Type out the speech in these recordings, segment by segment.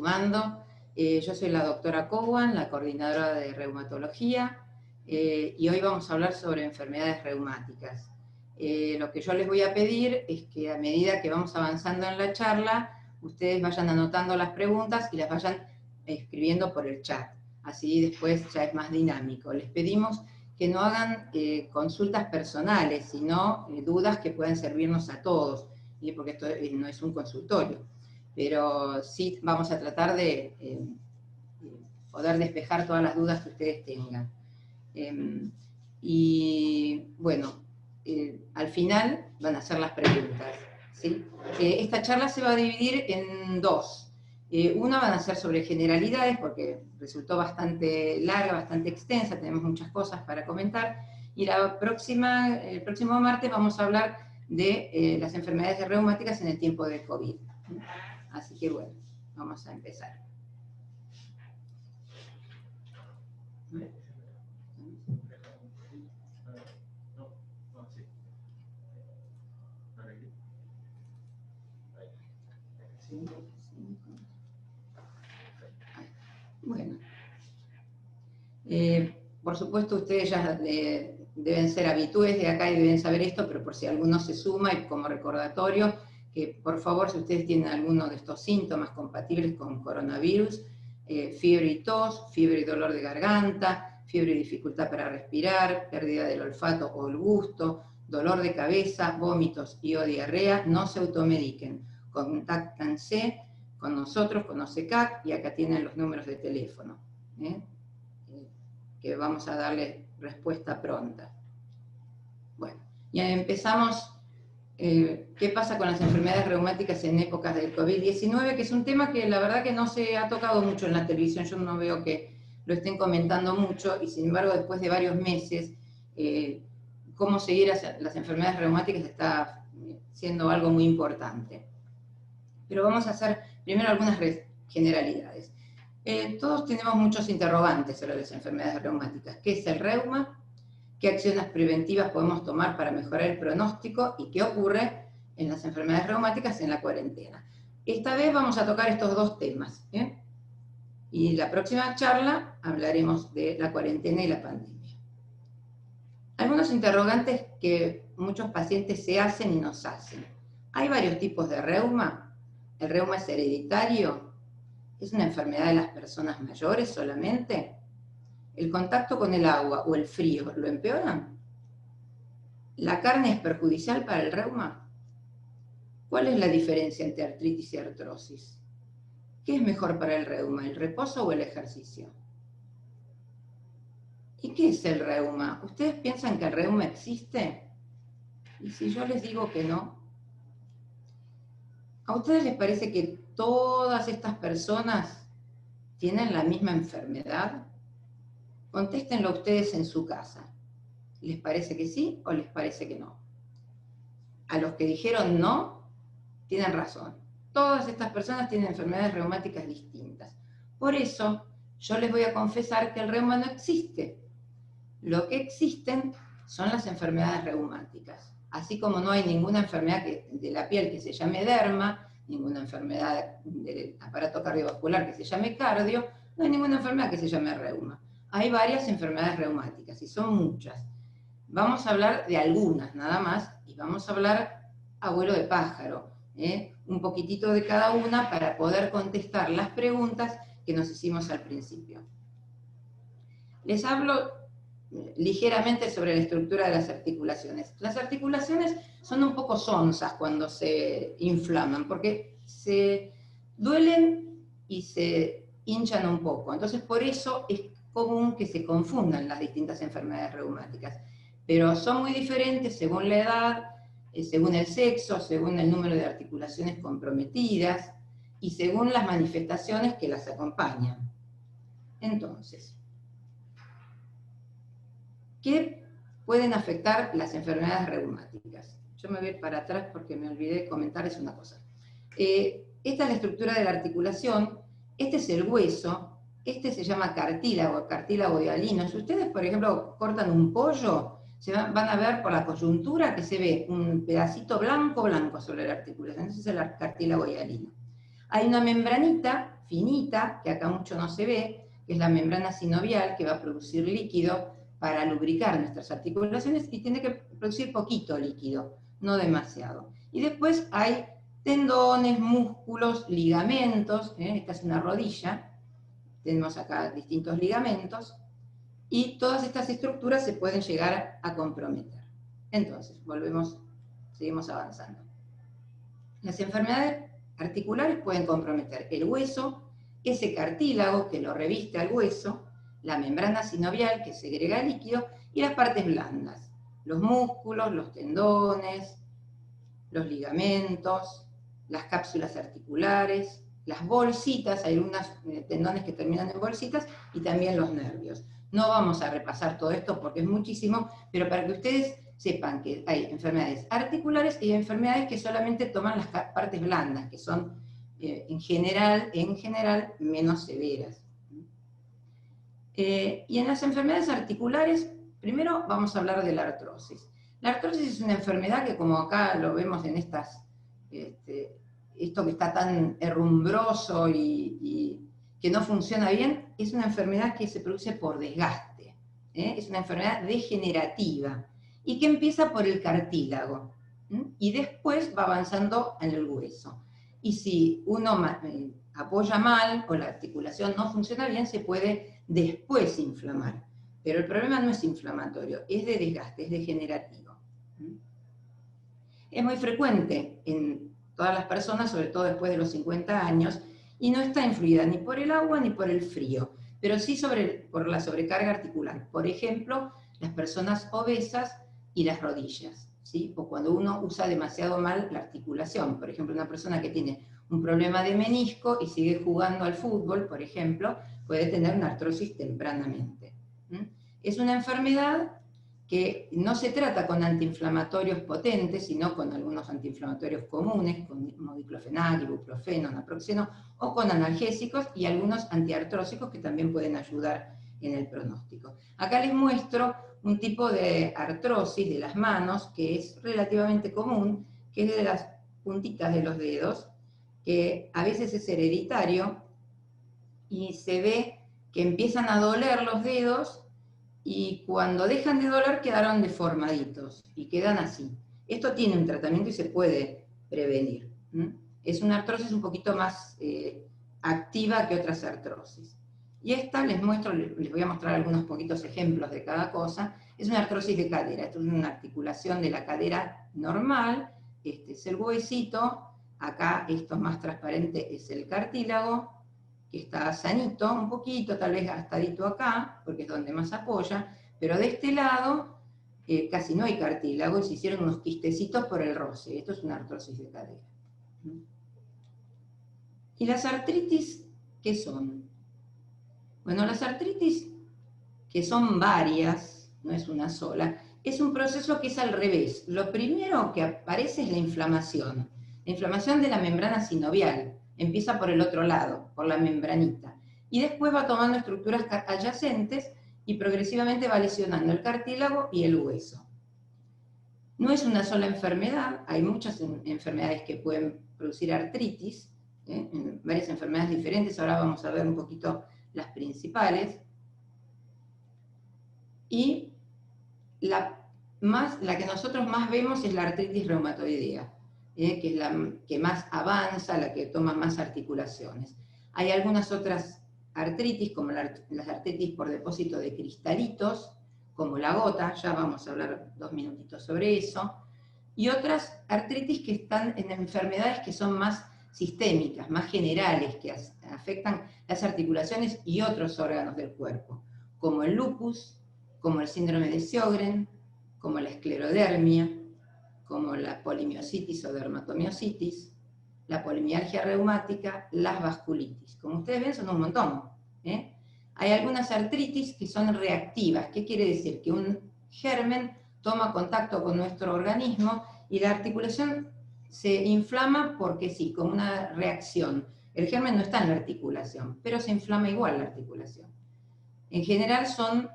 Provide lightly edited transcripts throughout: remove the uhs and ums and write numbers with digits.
sumando. Yo soy la doctora Cowan, la coordinadora de reumatología, y hoy vamos a hablar sobre enfermedades reumáticas. Lo que yo les voy a pedir es que a medida que vamos avanzando en la charla, ustedes vayan anotando las preguntas y las vayan escribiendo por el chat. Así después ya es más dinámico. Les pedimos que no hagan consultas personales, sino dudas que puedan servirnos a todos, porque esto no es un consultorio. Pero sí vamos a tratar de poder despejar todas las dudas que ustedes tengan. Y bueno, al final van a hacer las preguntas, ¿sí? Esta charla se va a dividir en dos. Una van a ser sobre generalidades, porque resultó bastante larga, bastante extensa, tenemos muchas cosas para comentar, y el próximo martes vamos a hablar de las enfermedades reumáticas en el tiempo de COVID. Así que bueno, vamos a empezar. Bueno, por supuesto ustedes ya deben ser habitués de acá y deben saber esto, pero por si alguno se suma y como recordatorio, que por favor si ustedes tienen alguno de estos síntomas compatibles con coronavirus, fiebre y tos, fiebre y dolor de garganta, fiebre y dificultad para respirar, pérdida del olfato o el gusto, dolor de cabeza, vómitos y o diarrea, no se automediquen, contáctense con nosotros, con OSECAC, y acá tienen los números de teléfono, que vamos a darle respuesta pronta. Bueno, ya empezamos. ¿Qué pasa con las enfermedades reumáticas en épocas del COVID-19? Que es un tema que la verdad que no se ha tocado mucho en la televisión, yo no veo que lo estén comentando mucho, y sin embargo después de varios meses, cómo seguir las enfermedades reumáticas está siendo algo muy importante. Pero vamos a hacer primero algunas generalidades. Todos tenemos muchos interrogantes sobre las enfermedades reumáticas. ¿Qué es el reuma? ¿Qué acciones preventivas podemos tomar para mejorar el pronóstico? ¿Y qué ocurre en las enfermedades reumáticas en la cuarentena? Esta vez vamos a tocar estos dos temas, y la próxima charla hablaremos de la cuarentena y la pandemia. Algunos interrogantes que muchos pacientes se hacen y nos hacen. Hay varios tipos de reuma. ¿El reuma es hereditario? ¿Es una enfermedad de las personas mayores solamente? ¿El contacto con el agua o el frío lo empeoran? ¿La carne es perjudicial para el reuma? ¿Cuál es la diferencia entre artritis y artrosis? ¿Qué es mejor para el reuma, el reposo o el ejercicio? ¿Y qué es el reuma? ¿Ustedes piensan que el reuma existe? ¿Y si yo les digo que no? ¿A ustedes les parece que todas estas personas tienen la misma enfermedad? Contéstenlo ustedes en su casa. ¿Les parece que sí o les parece que no? A los que dijeron no, tienen razón. Todas estas personas tienen enfermedades reumáticas distintas. Por eso, yo les voy a confesar que el reuma no existe. Lo que existen son las enfermedades reumáticas. Así como no hay ninguna enfermedad de la piel que se llame derma, ninguna enfermedad del aparato cardiovascular que se llame cardio, no hay ninguna enfermedad que se llame reuma. Hay varias enfermedades reumáticas, y son muchas. Vamos a hablar de algunas nada más, y vamos a hablar a vuelo de pájaro, un poquitito de cada una para poder contestar las preguntas que nos hicimos al principio. Les hablo ligeramente sobre la estructura de las articulaciones. Las articulaciones son un poco sonzas cuando se inflaman, porque se duelen y se hinchan un poco. Entonces, por eso es común que se confundan las distintas enfermedades reumáticas. Pero son muy diferentes según la edad, según el sexo, según el número de articulaciones comprometidas y según las manifestaciones que las acompañan. Entonces, ¿qué pueden afectar las enfermedades reumáticas? Yo me voy para atrás porque me olvidé comentarles una cosa. Esta es la estructura de la articulación, este es el hueso, este se llama cartílago, cartílago hialino. Si ustedes, por ejemplo, cortan un pollo, van a ver por la coyuntura que se ve un pedacito blanco sobre la articulación, ese es el cartílago hialino. Hay una membranita finita, que acá mucho no se ve, que es la membrana sinovial, que va a producir líquido para lubricar nuestras articulaciones y tiene que producir poquito líquido, no demasiado. Y después hay tendones, músculos, ligamentos, esta es una rodilla, tenemos acá distintos ligamentos, y todas estas estructuras se pueden llegar a comprometer. Entonces, seguimos avanzando. Las enfermedades articulares pueden comprometer el hueso, ese cartílago que lo reviste al hueso, la membrana sinovial que segrega líquido y las partes blandas, los músculos, los tendones, los ligamentos, las cápsulas articulares, las bolsitas, hay unos tendones que terminan en bolsitas, y también los nervios. No vamos a repasar todo esto porque es muchísimo, pero para que ustedes sepan que hay enfermedades articulares y enfermedades que solamente toman las partes blandas, que son en general menos severas. Y en las enfermedades articulares, primero vamos a hablar de la artrosis. La artrosis es una enfermedad que, como acá lo vemos en esto que está tan herrumbroso y que no funciona bien, es una enfermedad que se produce por desgaste. Es una enfermedad degenerativa y que empieza por el cartílago y después va avanzando en el hueso. Y si uno apoya mal o la articulación no funciona bien, se puede después inflamar. Pero el problema no es inflamatorio, es de desgaste, es degenerativo. Es muy frecuente en todas las personas, sobre todo después de los 50 años, y no está influida ni por el agua ni por el frío, pero sí por la sobrecarga articular. Por ejemplo, las personas obesas y las rodillas, ¿sí? O cuando uno usa demasiado mal la articulación. Por ejemplo, una persona que tiene un problema de menisco y sigue jugando al fútbol, por ejemplo, puede tener una artrosis tempranamente. Es una enfermedad que no se trata con antiinflamatorios potentes, sino con algunos antiinflamatorios comunes, como diclofenac, ibuprofeno, naproxeno, o con analgésicos y algunos antiartrósicos que también pueden ayudar en el pronóstico. Acá les muestro un tipo de artrosis de las manos que es relativamente común, que es de las puntitas de los dedos, que a veces es hereditario y se ve que empiezan a doler los dedos y cuando dejan de doler quedaron deformaditos y quedan así. Esto tiene un tratamiento y se puede prevenir. Es una artrosis un poquito más activa que otras artrosis. Y esta les voy a mostrar algunos poquitos ejemplos de cada cosa. Es una artrosis de cadera, esto es una articulación de la cadera normal, este es el huesito, acá esto más transparente es el cartílago, que está sanito, un poquito, tal vez gastadito acá, porque es donde más apoya, pero de este lado casi no hay cartílago y se hicieron unos quistecitos por el roce. Esto es una artrosis de cadera. ¿Y las artritis qué son? Bueno, las artritis, que son varias, no es una sola, es un proceso que es al revés. Lo primero que aparece es la inflamación de la membrana sinovial. Empieza por el otro lado, por la membranita, y después va tomando estructuras adyacentes y progresivamente va lesionando el cartílago y el hueso. No es una sola enfermedad, hay muchas enfermedades que pueden producir artritis, varias enfermedades diferentes, ahora vamos a ver un poquito las principales. Y la que nosotros más vemos es la artritis reumatoidea, que es la que más avanza, la que toma más articulaciones. Hay algunas otras artritis, como las artritis por depósito de cristalitos, como la gota, ya vamos a hablar 2 minutitos sobre eso, y otras artritis que están en enfermedades que son más sistémicas, más generales, que afectan las articulaciones y otros órganos del cuerpo, como el lupus, como el síndrome de Sjögren, como la esclerodermia, como la polimiositis o dermatomiositis, la polimialgia reumática, las vasculitis. Como ustedes ven, son un montón. Hay algunas artritis que son reactivas. ¿Qué quiere decir? Que un germen toma contacto con nuestro organismo y la articulación se inflama porque sí, como una reacción. El germen no está en la articulación, pero se inflama igual la articulación. En general son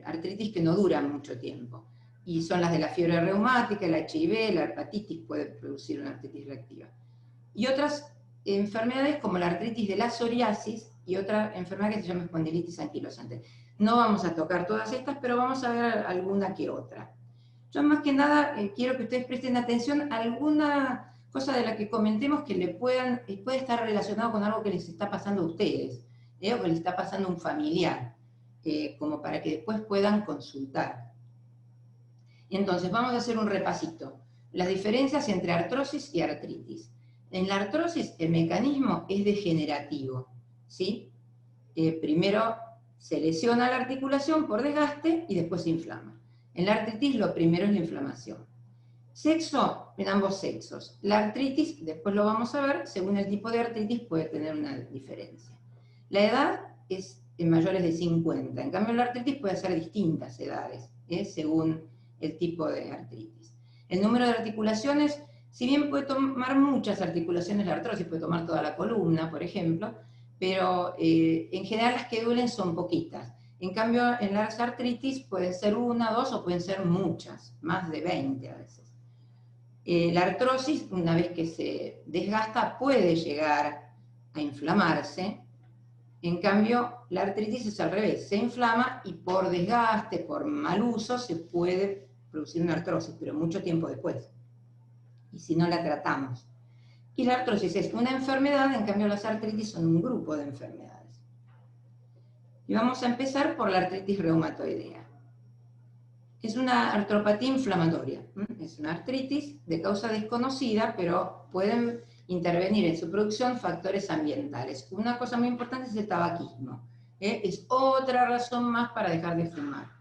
artritis que no duran mucho tiempo. Y son las de la fiebre reumática, el HIV, la hepatitis puede producir una artritis reactiva. Y otras enfermedades como la artritis de la psoriasis y otra enfermedad que se llama espondilitis anquilosante. No vamos a tocar todas estas, pero vamos a ver alguna que otra. Yo más que nada quiero que ustedes presten atención a alguna cosa de la que comentemos que puede estar relacionado con algo que les está pasando a ustedes, o que les está pasando a un familiar, como para que después puedan consultar. Entonces, vamos a hacer un repasito. Las diferencias entre artrosis y artritis. En la artrosis el mecanismo es degenerativo, ¿sí? Primero se lesiona la articulación por desgaste y después se inflama. En la artritis lo primero es la inflamación. Sexo, en ambos sexos. La artritis, después lo vamos a ver, según el tipo de artritis puede tener una diferencia. La edad es en mayores de 50, en cambio la artritis puede ser distintas edades, según el tipo de artritis. El número de articulaciones, si bien puede tomar muchas articulaciones la artrosis, puede tomar toda la columna, por ejemplo, pero en general las que duelen son poquitas. En cambio, en las artritis pueden ser una, dos o pueden ser muchas, más de 20 a veces. La artrosis, una vez que se desgasta, puede llegar a inflamarse. En cambio, la artritis es al revés, se inflama y por desgaste, por mal uso, se puede producir una artrosis, pero mucho tiempo después. Y si no la tratamos. Y la artrosis es una enfermedad, en cambio las artritis son un grupo de enfermedades. Y vamos a empezar por la artritis reumatoidea. Es una artropatía inflamatoria. Es una artritis de causa desconocida, pero pueden intervenir en su producción factores ambientales. Una cosa muy importante es el tabaquismo. Es otra razón más para dejar de fumar.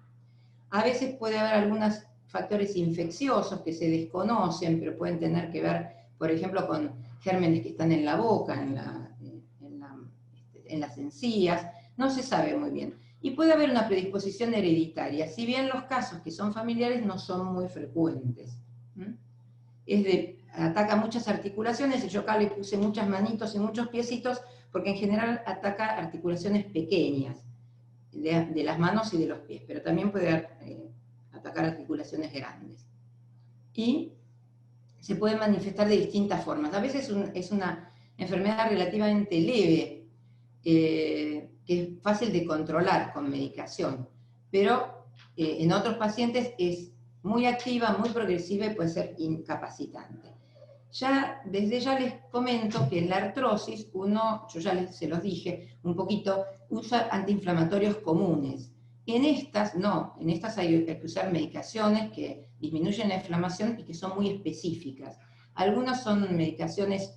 A veces puede haber algunos factores infecciosos que se desconocen, pero pueden tener que ver, por ejemplo, con gérmenes que están en la boca, en las encías. No se sabe muy bien. Y puede haber una predisposición hereditaria, si bien los casos que son familiares no son muy frecuentes. Ataca muchas articulaciones, y yo acá le puse muchas manitos y muchos piecitos, porque en general ataca articulaciones pequeñas, de las manos y de los pies, pero también puede atacar articulaciones grandes. Y se puede manifestar de distintas formas. A veces es una enfermedad relativamente leve, que es fácil de controlar con medicación, pero en otros pacientes es muy activa, muy progresiva y puede ser incapacitante. Desde ya les comento que en la artrosis yo ya se los dije un poquito, usa antiinflamatorios comunes. En estas no, en estas hay que usar medicaciones que disminuyen la inflamación y que son muy específicas. Algunas son medicaciones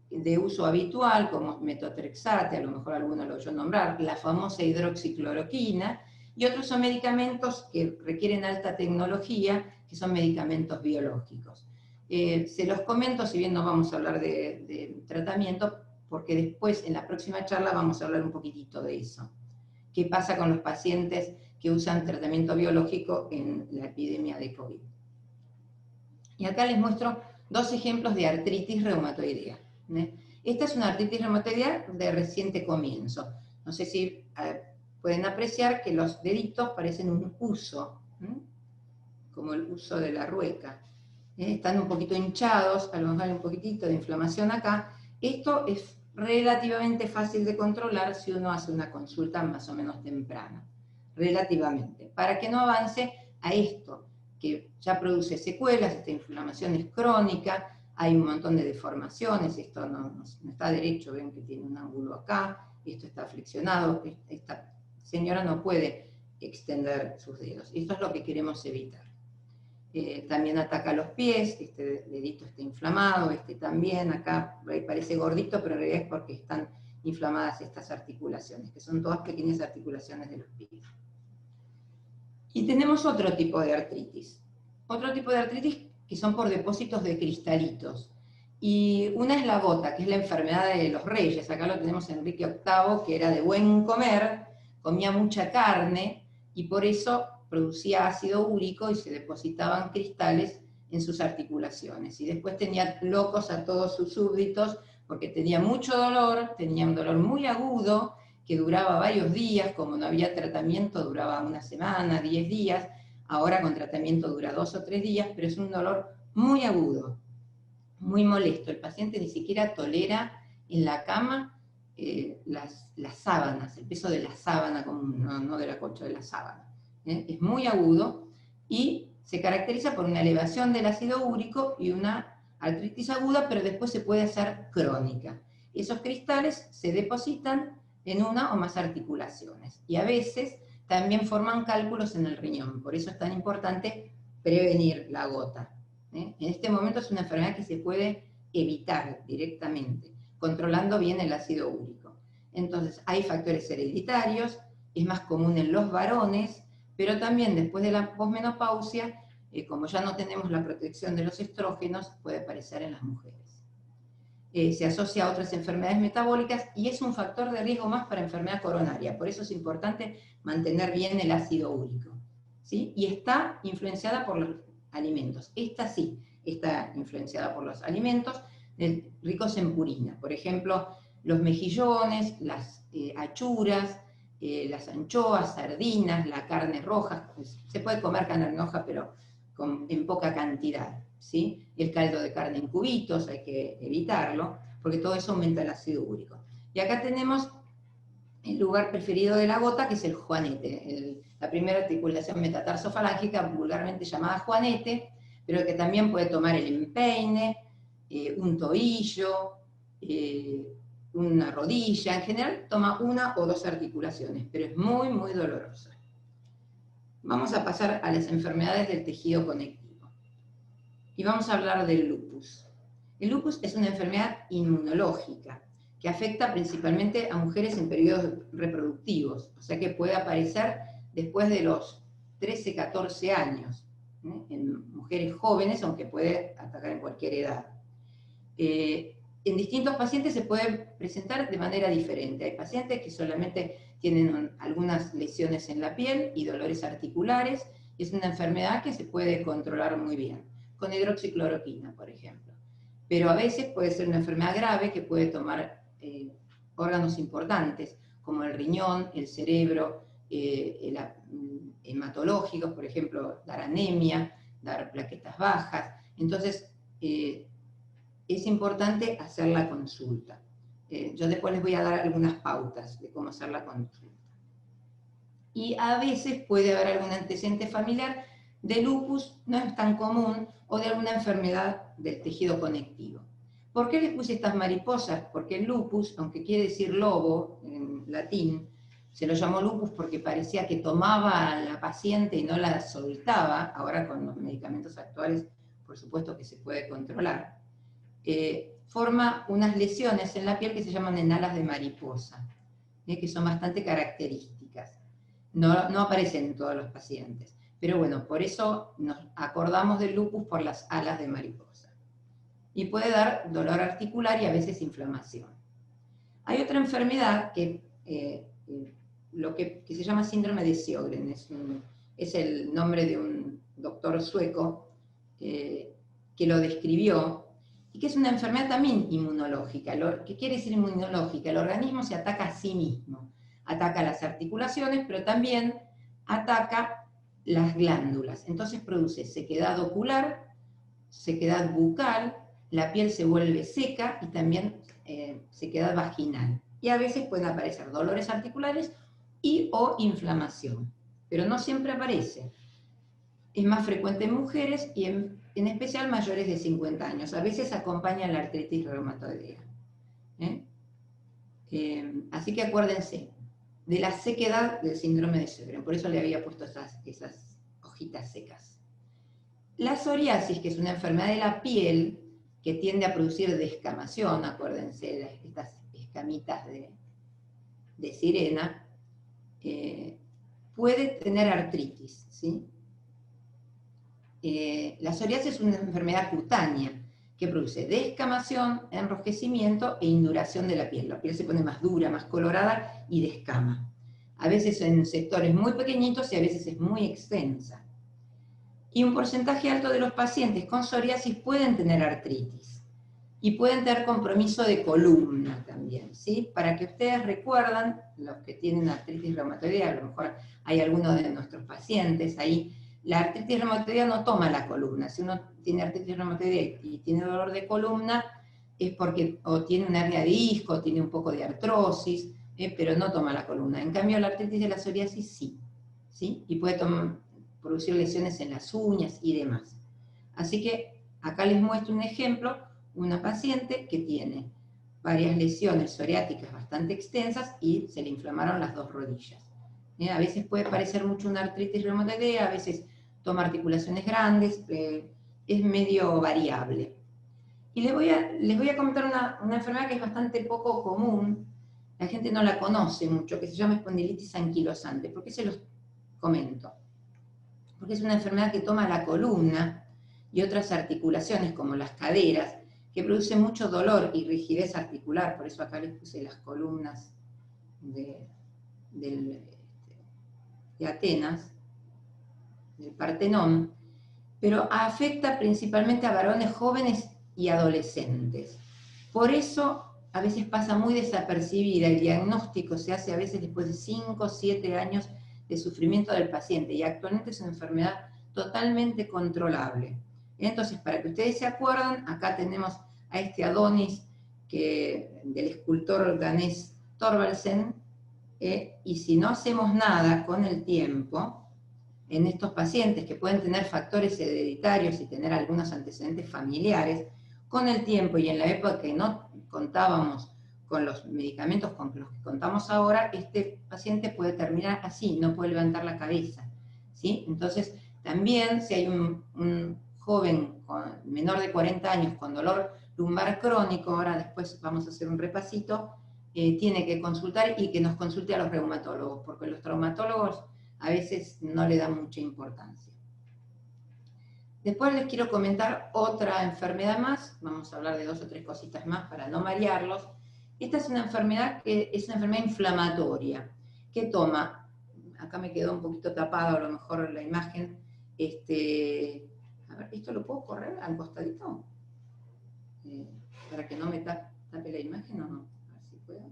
de uso habitual, como metotrexate, a lo mejor alguno lo oyó nombrar, la famosa hidroxicloroquina, y otros son medicamentos que requieren alta tecnología, que son medicamentos biológicos. Se los comento, si bien no vamos a hablar de tratamiento, porque después, en la próxima charla, vamos a hablar un poquitito de eso. ¿Qué pasa con los pacientes que usan tratamiento biológico en la epidemia de COVID? Y acá les muestro dos ejemplos de artritis reumatoidea. Esta es una artritis reumatoidea de reciente comienzo. No sé si pueden apreciar que los deditos parecen un huso, como el huso de la rueca. Están un poquito hinchados, a lo mejor hay un poquitito de inflamación acá. Esto es relativamente fácil de controlar si uno hace una consulta más o menos temprana, relativamente, para que no avance a esto, que ya produce secuelas. Esta inflamación es crónica, hay un montón de deformaciones, esto no está derecho, ven que tiene un ángulo acá, esto está flexionado, esta señora no puede extender sus dedos, y esto es lo que queremos evitar. También ataca los pies, este dedito está inflamado, este también, acá parece gordito, pero en realidad es porque están inflamadas estas articulaciones, que son todas pequeñas articulaciones de los pies. Y tenemos otro tipo de artritis que son por depósitos de cristalitos. Y una es la gota, que es la enfermedad de los reyes. Acá lo tenemos Enrique VIII, que era de buen comer, comía mucha carne, y por eso producía ácido úrico y se depositaban cristales en sus articulaciones. Y después tenía locos a todos sus súbditos, porque tenía mucho dolor, tenía un dolor muy agudo, que duraba varios días. Como no había tratamiento, duraba una semana, 10 días, ahora con tratamiento dura 2 o 3 días, pero es un dolor muy agudo, muy molesto. El paciente ni siquiera tolera en la cama las sábanas, el peso de la sábana común, no de la colcha, de la sábana. Es muy agudo y se caracteriza por una elevación del ácido úrico y una artritis aguda, pero después se puede hacer crónica. Esos cristales se depositan en una o más articulaciones y a veces también forman cálculos en el riñón, por eso es tan importante prevenir la gota. En este momento es una enfermedad que se puede evitar directamente, controlando bien el ácido úrico. Entonces, hay factores hereditarios, es más común en los varones, pero también después de la posmenopausia, como ya no tenemos la protección de los estrógenos, puede aparecer en las mujeres. Se asocia a otras enfermedades metabólicas y es un factor de riesgo más para enfermedad coronaria. Por eso es importante mantener bien el ácido úrico, ¿sí? Y está influenciada por los alimentos. Esta sí, está influenciada por los alimentos ricos en purina. Por ejemplo, los mejillones, las achuras, las anchoas, sardinas, la carne roja. Se puede comer carne roja, pero en poca cantidad, ¿sí? El caldo de carne en cubitos, hay que evitarlo, porque todo eso aumenta el ácido úrico. Y acá tenemos el lugar preferido de la gota, que es el juanete, la primera articulación metatarsofalángica, vulgarmente llamada juanete, pero que también puede tomar el empeine, un tobillo, una rodilla. En general toma una o dos articulaciones, pero es muy, muy dolorosa. Vamos a pasar a las enfermedades del tejido conectivo. Y vamos a hablar del lupus. El lupus es una enfermedad inmunológica que afecta principalmente a mujeres en periodos reproductivos, o sea que puede aparecer después de los 13, 14 años, en mujeres jóvenes, aunque puede atacar en cualquier edad. En distintos pacientes se puede presentar de manera diferente. Hay pacientes que solamente tienen algunas lesiones en la piel y dolores articulares, y es una enfermedad que se puede controlar muy bien, con hidroxicloroquina, por ejemplo. Pero a veces puede ser una enfermedad grave que puede tomar órganos importantes, como el riñón, el cerebro, hematológicos, por ejemplo, dar anemia, dar plaquetas bajas. Entonces, es importante hacer la consulta. Yo después les voy a dar algunas pautas de cómo hacer la consulta. Y a veces puede haber algún antecedente familiar de lupus, no es tan común, o de alguna enfermedad del tejido conectivo. ¿Por qué les puse estas mariposas? Porque el lupus, aunque quiere decir lobo en latín, se lo llamó lupus porque parecía que tomaba a la paciente y no la soltaba. Ahora con los medicamentos actuales, por supuesto que se puede controlar. Forma unas lesiones en la piel que se llaman enalas de mariposa, que son bastante características. No aparecen en todos los pacientes, pero bueno, por eso nos acordamos del lupus por las alas de mariposa. Y puede dar dolor articular y a veces inflamación. Hay otra enfermedad que se llama síndrome de Sjögren, es el nombre de un doctor sueco que lo describió, y que es una enfermedad también inmunológica. ¿Qué quiere decir inmunológica? El organismo se ataca a sí mismo, ataca las articulaciones, pero también ataca las glándulas. Entonces produce sequedad ocular, sequedad bucal, la piel se vuelve seca y también sequedad vaginal. Y a veces pueden aparecer dolores articulares o inflamación, pero no siempre aparece. Es más frecuente en mujeres y en especial mayores de 50 años. A veces acompaña la artritis reumatoidea. Así que acuérdense de la sequedad del síndrome de Sjögren. Por eso le había puesto esas hojitas secas. La psoriasis, que es una enfermedad de la piel que tiende a producir descamación, acuérdense, estas escamitas de sirena, puede tener artritis, ¿sí? La psoriasis es una enfermedad cutánea que produce descamación, enrojecimiento e induración de la piel. La piel se pone más dura, más colorada y descama. A veces en sectores muy pequeñitos y a veces es muy extensa. Y un porcentaje alto de los pacientes con psoriasis pueden tener artritis y pueden tener compromiso de columna también, ¿sí? Para que ustedes recuerdan, los que tienen artritis reumatoidea, a lo mejor hay algunos de nuestros pacientes ahí. La artritis reumatoidea no toma la columna. Si uno tiene artritis reumatoidea y tiene dolor de columna, es porque o tiene una hernia de disco, o tiene un poco de artrosis, pero no toma la columna. En cambio, la artritis de la psoriasis sí, ¿sí? Y puede producir lesiones en las uñas y demás. Así que acá les muestro un ejemplo, una paciente que tiene varias lesiones psoriáticas bastante extensas y se le inflamaron las dos rodillas. A veces puede parecer mucho una artritis reumatoidea, a veces toma articulaciones grandes, es medio variable. Y les voy a comentar una enfermedad que es bastante poco común, la gente no la conoce mucho, que se llama espondilitis anquilosante. ¿Por qué se los comento? Porque es una enfermedad que toma la columna y otras articulaciones, como las caderas, que produce mucho dolor y rigidez articular. Por eso acá les puse las columnas de Atenas, del Partenón, pero afecta principalmente a varones jóvenes y adolescentes. Por eso a veces pasa muy desapercibida, el diagnóstico se hace a veces después de 5 o 7 años de sufrimiento del paciente, y actualmente es una enfermedad totalmente controlable. Entonces, para que ustedes se acuerden, acá tenemos a este Adonis del escultor danés Thorvaldsen, y si no hacemos nada con el tiempo, en estos pacientes que pueden tener factores hereditarios y tener algunos antecedentes familiares, con el tiempo y en la época que no contábamos con los medicamentos con los que contamos ahora, este paciente puede terminar así, no puede levantar la cabeza, ¿sí? Entonces, también si hay un joven menor de 40 años con dolor lumbar crónico, ahora después vamos a hacer un repasito, tiene que consultar y que nos consulte a los reumatólogos, porque los traumatólogos a veces no le dan mucha importancia. Después les quiero comentar otra enfermedad más, vamos a hablar de 2 o 3 cositas más para no marearlos. Esta es una enfermedad que es una enfermedad inflamatoria, que toma, acá me quedó un poquito tapado a lo mejor la imagen, a ver, ¿esto lo puedo correr al costadito? Para que no me tape la imagen o no, a ver si puedo.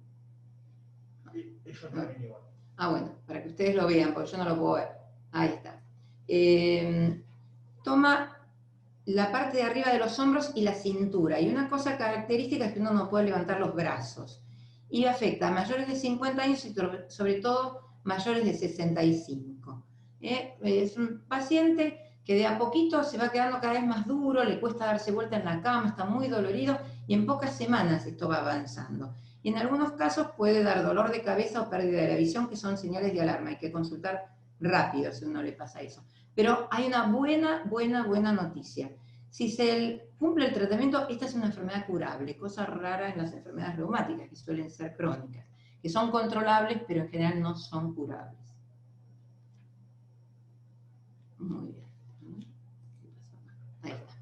Eso está bien igual. Ah, bueno, para que ustedes lo vean, porque yo no lo puedo ver. Ahí está. Toma la parte de arriba de los hombros y la cintura. Y una cosa característica es que uno no puede levantar los brazos. Y afecta a mayores de 50 años y sobre todo mayores de 65. Es un paciente que de a poquito se va quedando cada vez más duro, le cuesta darse vuelta en la cama, está muy dolorido y en pocas semanas esto va avanzando. Y en algunos casos puede dar dolor de cabeza o pérdida de la visión, que son señales de alarma. Hay que consultar rápido si a uno le pasa eso. Pero hay una buena noticia. Si se cumple el tratamiento, esta es una enfermedad curable, cosa rara en las enfermedades reumáticas, que suelen ser crónicas, que son controlables, pero en general no son curables. Muy bien. Ahí está.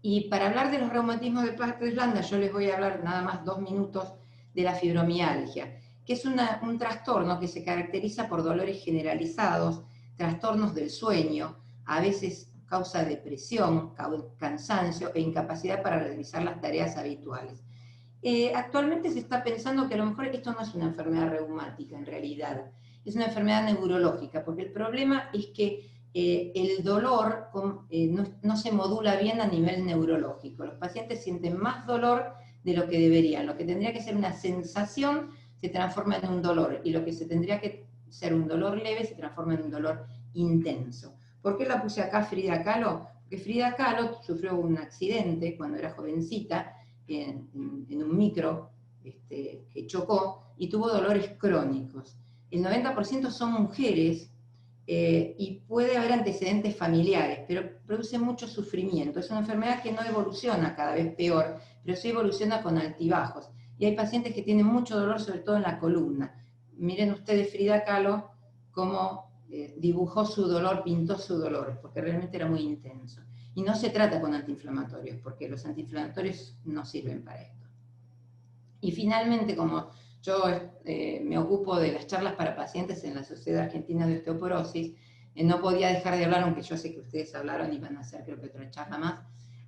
Y para hablar de los reumatismos de partes blandas, yo les voy a hablar nada más 2 minutos de la fibromialgia, que es un trastorno que se caracteriza por dolores generalizados, trastornos del sueño, a veces causa depresión, cansancio e incapacidad para realizar las tareas habituales. Actualmente se está pensando que a lo mejor esto no es una enfermedad reumática en realidad, es una enfermedad neurológica, porque el problema es que el dolor no se modula bien a nivel neurológico. Los pacientes sienten más dolor de lo que deberían. Lo que tendría que ser una sensación se transforma en un dolor, y lo que se tendría que ser un dolor leve se transforma en un dolor intenso. ¿Por qué la puse acá Frida Kahlo? Porque Frida Kahlo sufrió un accidente cuando era jovencita, en un micro que chocó, y tuvo dolores crónicos. El 90% son mujeres, y puede haber antecedentes familiares, pero produce mucho sufrimiento. Es una enfermedad que no evoluciona cada vez peor, pero sí evoluciona con altibajos. Y hay pacientes que tienen mucho dolor, sobre todo en la columna. Miren ustedes Frida Kahlo cómo dibujó su dolor, pintó su dolor, porque realmente era muy intenso. Y no se trata con antiinflamatorios, porque los antiinflamatorios no sirven para esto. Y finalmente, como yo me ocupo de las charlas para pacientes en la Sociedad Argentina de Osteoporosis, no podía dejar de hablar, aunque yo sé que ustedes hablaron y van a hacer creo que otra charla más,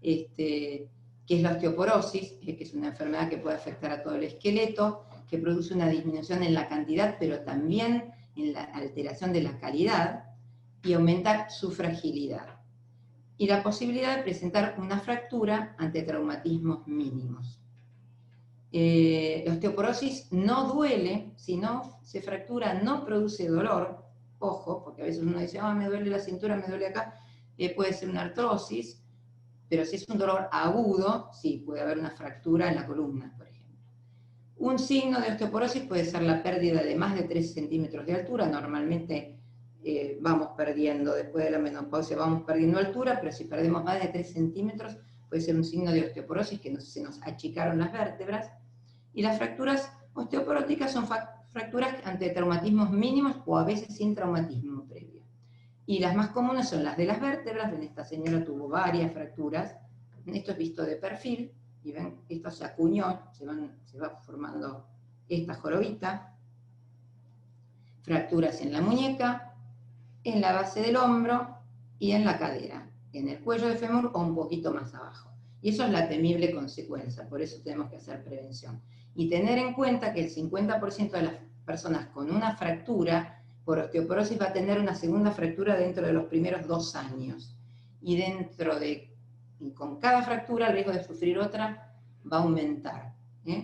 que es la osteoporosis, que es una enfermedad que puede afectar a todo el esqueleto, que produce una disminución en la cantidad, pero también en la alteración de la calidad, y aumenta su fragilidad. y la posibilidad de presentar una fractura ante traumatismos mínimos. La osteoporosis no duele, si no se fractura no produce dolor, ojo, porque a veces uno dice, me duele la cintura, me duele acá, puede ser una artrosis, pero si es un dolor agudo, sí, puede haber una fractura en la columna, por ejemplo. Un signo de osteoporosis puede ser la pérdida de más de 3 centímetros de altura, normalmente vamos perdiendo, después de la menopausia vamos perdiendo altura, pero si perdemos más de 3 centímetros, puede ser un signo de osteoporosis, que se nos achicaron las vértebras. Y las fracturas osteoporóticas son fracturas ante traumatismos mínimos o a veces sin traumatismo previo. Y las más comunes son las de las vértebras. Ven, esta señora tuvo varias fracturas. Esto es visto de perfil, y ven, esto se acuñó, se va formando esta jorobita. Fracturas en la muñeca, en la base del hombro y en la cadera, en el cuello de fémur o un poquito más abajo. Y eso es la temible consecuencia, por eso tenemos que hacer prevención. Y tener en cuenta que el 50% de las personas con una fractura por osteoporosis va a tener una segunda fractura dentro de los primeros 2 años. Y con cada fractura el riesgo de sufrir otra va a aumentar.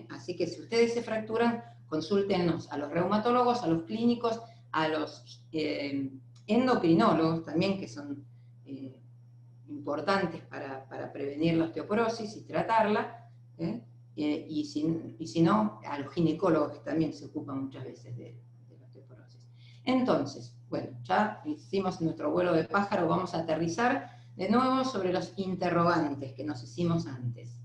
Así que si ustedes se fracturan, consúltenos a los reumatólogos, a los clínicos, a los endocrinólogos también, que son importantes para prevenir la osteoporosis y tratarla, y si no, a los ginecólogos, que también se ocupan muchas veces de la osteoporosis. Entonces, bueno, ya hicimos nuestro vuelo de pájaro, vamos a aterrizar de nuevo sobre los interrogantes que nos hicimos antes.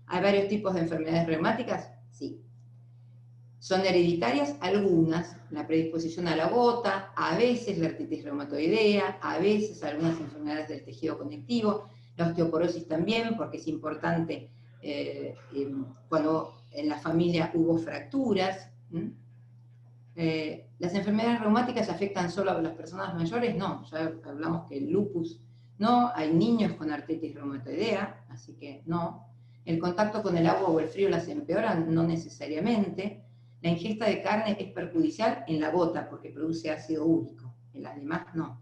¿Hay varios tipos de enfermedades reumáticas? Sí. ¿Son hereditarias? Algunas, la predisposición a la gota, a veces la artritis reumatoidea, a veces algunas enfermedades del tejido conectivo, la osteoporosis también, porque es importante cuando en la familia hubo fracturas. ¿Las enfermedades reumáticas afectan solo a las personas mayores? No, ya hablamos que el lupus no, hay niños con artritis reumatoidea, así que no. El contacto con el agua o el frío las empeora, no necesariamente. La ingesta de carne es perjudicial en la gota porque produce ácido úrico, en las demás no.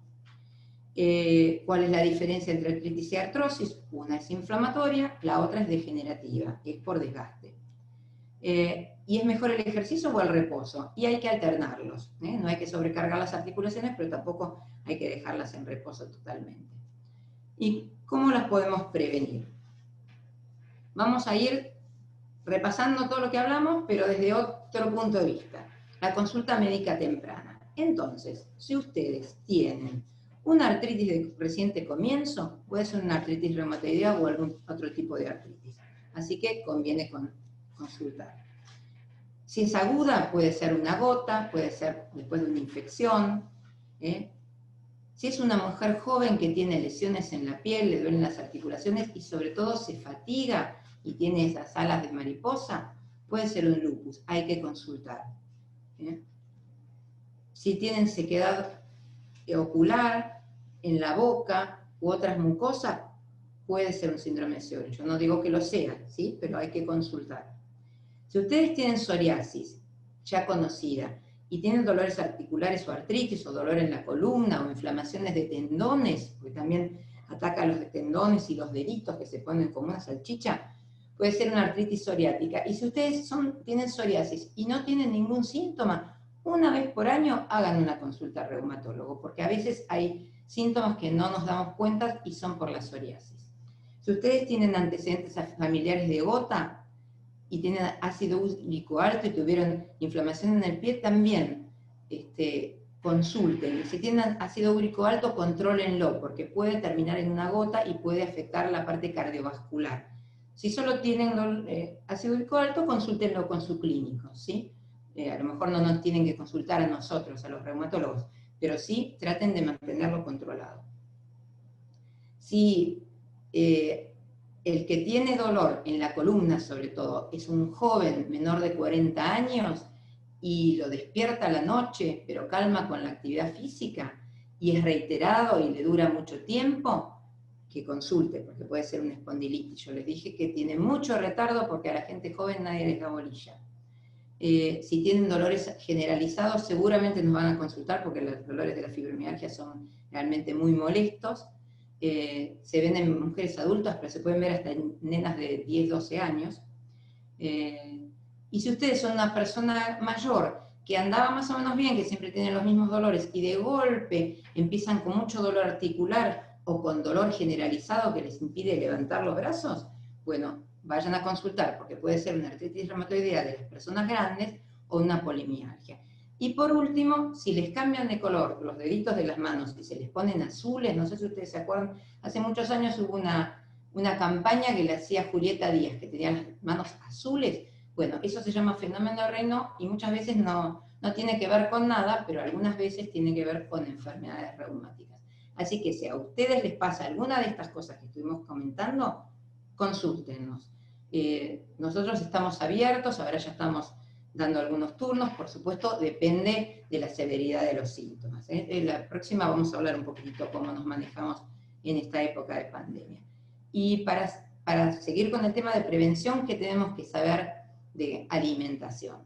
¿Cuál es la diferencia entre artritis y artrosis? Una es inflamatoria, la otra es degenerativa, es por desgaste. ¿Y es mejor el ejercicio o el reposo? Y hay que alternarlos, no hay que sobrecargar las articulaciones, pero tampoco hay que dejarlas en reposo totalmente. ¿Y cómo las podemos prevenir? Vamos a ir repasando todo lo que hablamos, pero desde otro punto de vista. La consulta médica temprana. Entonces, si ustedes tienen una artritis de reciente comienzo, puede ser una artritis reumatoidea o algún otro tipo de artritis. Así que conviene consultar. Si es aguda, puede ser una gota, puede ser después de una infección. Si es una mujer joven que tiene lesiones en la piel, le duelen las articulaciones y sobre todo se fatiga y tiene esas alas de mariposa, puede ser un lupus, hay que consultar. Si tienen sequedad ocular en la boca u otras mucosas, puede ser un síndrome de Sjögren. Yo no digo que lo sea, ¿sí? Pero hay que consultar. Si ustedes tienen psoriasis, ya conocida, y tienen dolores articulares o artritis, o dolor en la columna, o inflamaciones de tendones, porque también ataca los tendones y los deditos que se ponen como una salchicha, puede ser una artritis psoriática. Y si ustedes tienen psoriasis y no tienen ningún síntoma, una vez por año hagan una consulta al reumatólogo, porque a veces hay síntomas que no nos damos cuenta y son por la psoriasis. Si ustedes tienen antecedentes familiares de gota, y tienen ácido úrico alto y tuvieron inflamación en el pie, también consulten. Y si tienen ácido úrico alto, contrólenlo, porque puede terminar en una gota y puede afectar la parte cardiovascular. Si solo tienen ácido úrico alto, consúltenlo con su clínico, ¿sí? A lo mejor no nos tienen que consultar a nosotros, a los reumatólogos, pero sí traten de mantenerlo controlado. Si el que tiene dolor en la columna, sobre todo, es un joven menor de 40 años y lo despierta a la noche, pero calma con la actividad física, y es reiterado y le dura mucho tiempo, que consulte, porque puede ser una espondilitis. Yo les dije que tiene mucho retardo porque a la gente joven nadie les da bolilla. Si tienen dolores generalizados, seguramente nos van a consultar porque los dolores de la fibromialgia son realmente muy molestos. se ven en mujeres adultas, pero se pueden ver hasta en nenas de 10, 12 años. Y si ustedes son una persona mayor que andaba más o menos bien, que siempre tienen los mismos dolores, y de golpe empiezan con mucho dolor articular o con dolor generalizado que les impide levantar los brazos, bueno, vayan a consultar, porque puede ser una artritis reumatoidea de las personas grandes o una polimialgia. Y por último, si les cambian de color los deditos de las manos y se les ponen azules, no sé si ustedes se acuerdan, hace muchos años hubo una campaña que le hacía Julieta Díaz, que tenía las manos azules. Bueno, eso se llama fenómeno de Raynaud y muchas veces no tiene que ver con nada, pero algunas veces tiene que ver con enfermedades reumáticas. Así que si a ustedes les pasa alguna de estas cosas que estuvimos comentando, consúltenos. Nosotros estamos abiertos, ahora ya estamos dando algunos turnos, por supuesto, depende de la severidad de los síntomas. En la próxima vamos a hablar un poquitito cómo nos manejamos en esta época de pandemia. Y para seguir con el tema de prevención, ¿qué tenemos que saber de alimentación?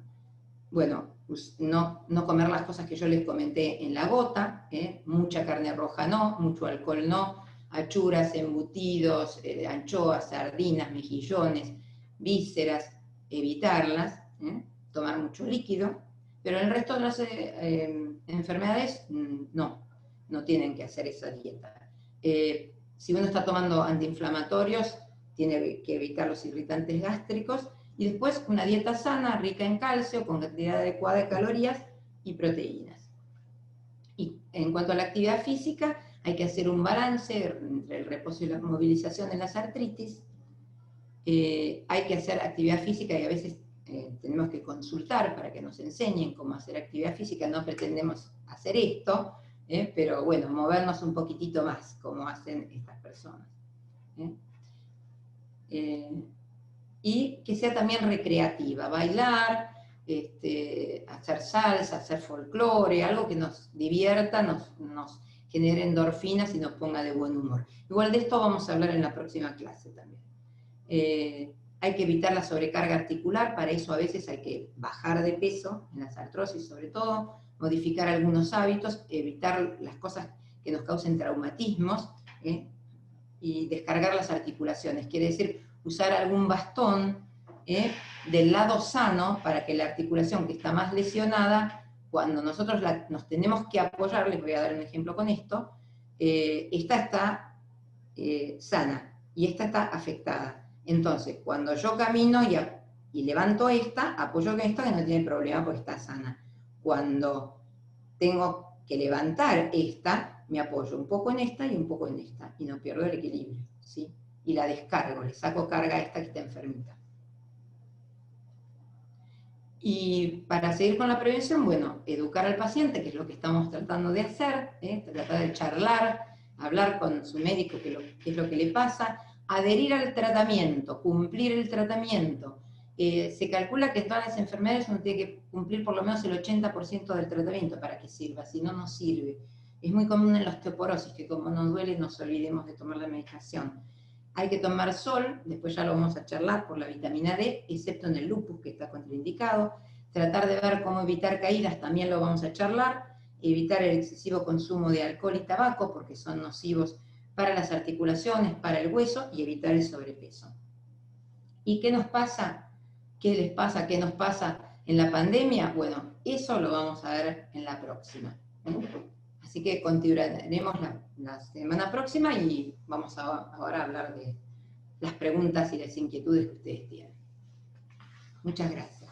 Bueno, pues no comer las cosas que yo les comenté en la gota, mucha carne roja no, mucho alcohol no, achuras, embutidos, anchoas, sardinas, mejillones, vísceras, evitarlas, tomar mucho líquido, pero el resto de las enfermedades no tienen que hacer esa dieta. Si uno está tomando antiinflamatorios, tiene que evitar los irritantes gástricos, y después una dieta sana, rica en calcio, con cantidad adecuada de calorías y proteínas. Y en cuanto a la actividad física, hay que hacer un balance entre el reposo y la movilización en las artritis. Hay que hacer actividad física y a veces tenemos que consultar para que nos enseñen cómo hacer actividad física. No pretendemos hacer esto, pero bueno, movernos un poquitito más, como hacen estas personas. Y que sea también recreativa, bailar, hacer salsa, hacer folclore, algo que nos divierta, nos genere endorfinas y nos ponga de buen humor. Igual de esto vamos a hablar en la próxima clase también. Hay que evitar la sobrecarga articular, para eso a veces hay que bajar de peso, en las artrosis sobre todo, modificar algunos hábitos, evitar las cosas que nos causen traumatismos, y descargar las articulaciones, quiere decir usar algún bastón del lado sano para que la articulación que está más lesionada, cuando nosotros nos tenemos que apoyar, les voy a dar un ejemplo con esto, esta está sana y esta está afectada. Entonces, cuando yo camino y levanto esta, apoyo con esta que no tiene problema porque está sana. Cuando tengo que levantar esta, me apoyo un poco en esta y un poco en esta, y no pierdo el equilibrio, ¿sí? Y la descargo, le saco carga a esta que está enfermita. Y para seguir con la prevención, bueno, educar al paciente, que es lo que estamos tratando de hacer, tratar de charlar, hablar con su médico qué es lo que le pasa, adherir al tratamiento, cumplir el tratamiento. Se calcula que en todas las enfermedades uno tiene que cumplir por lo menos el 80% del tratamiento para que sirva, si no, no sirve. Es muy común en la osteoporosis, que como nos duele nos olvidemos de tomar la medicación. Hay que tomar sol, después ya lo vamos a charlar, por la vitamina D, excepto en el lupus, que está contraindicado. Tratar de ver cómo evitar caídas, también lo vamos a charlar. Evitar el excesivo consumo de alcohol y tabaco, porque son nocivos para las articulaciones, para el hueso, y evitar el sobrepeso. ¿Y qué nos pasa? ¿Qué les pasa? ¿Qué nos pasa en la pandemia? Bueno, eso lo vamos a ver en la próxima. Así que continuaremos la semana próxima y vamos ahora a hablar de las preguntas y las inquietudes que ustedes tienen. Muchas gracias.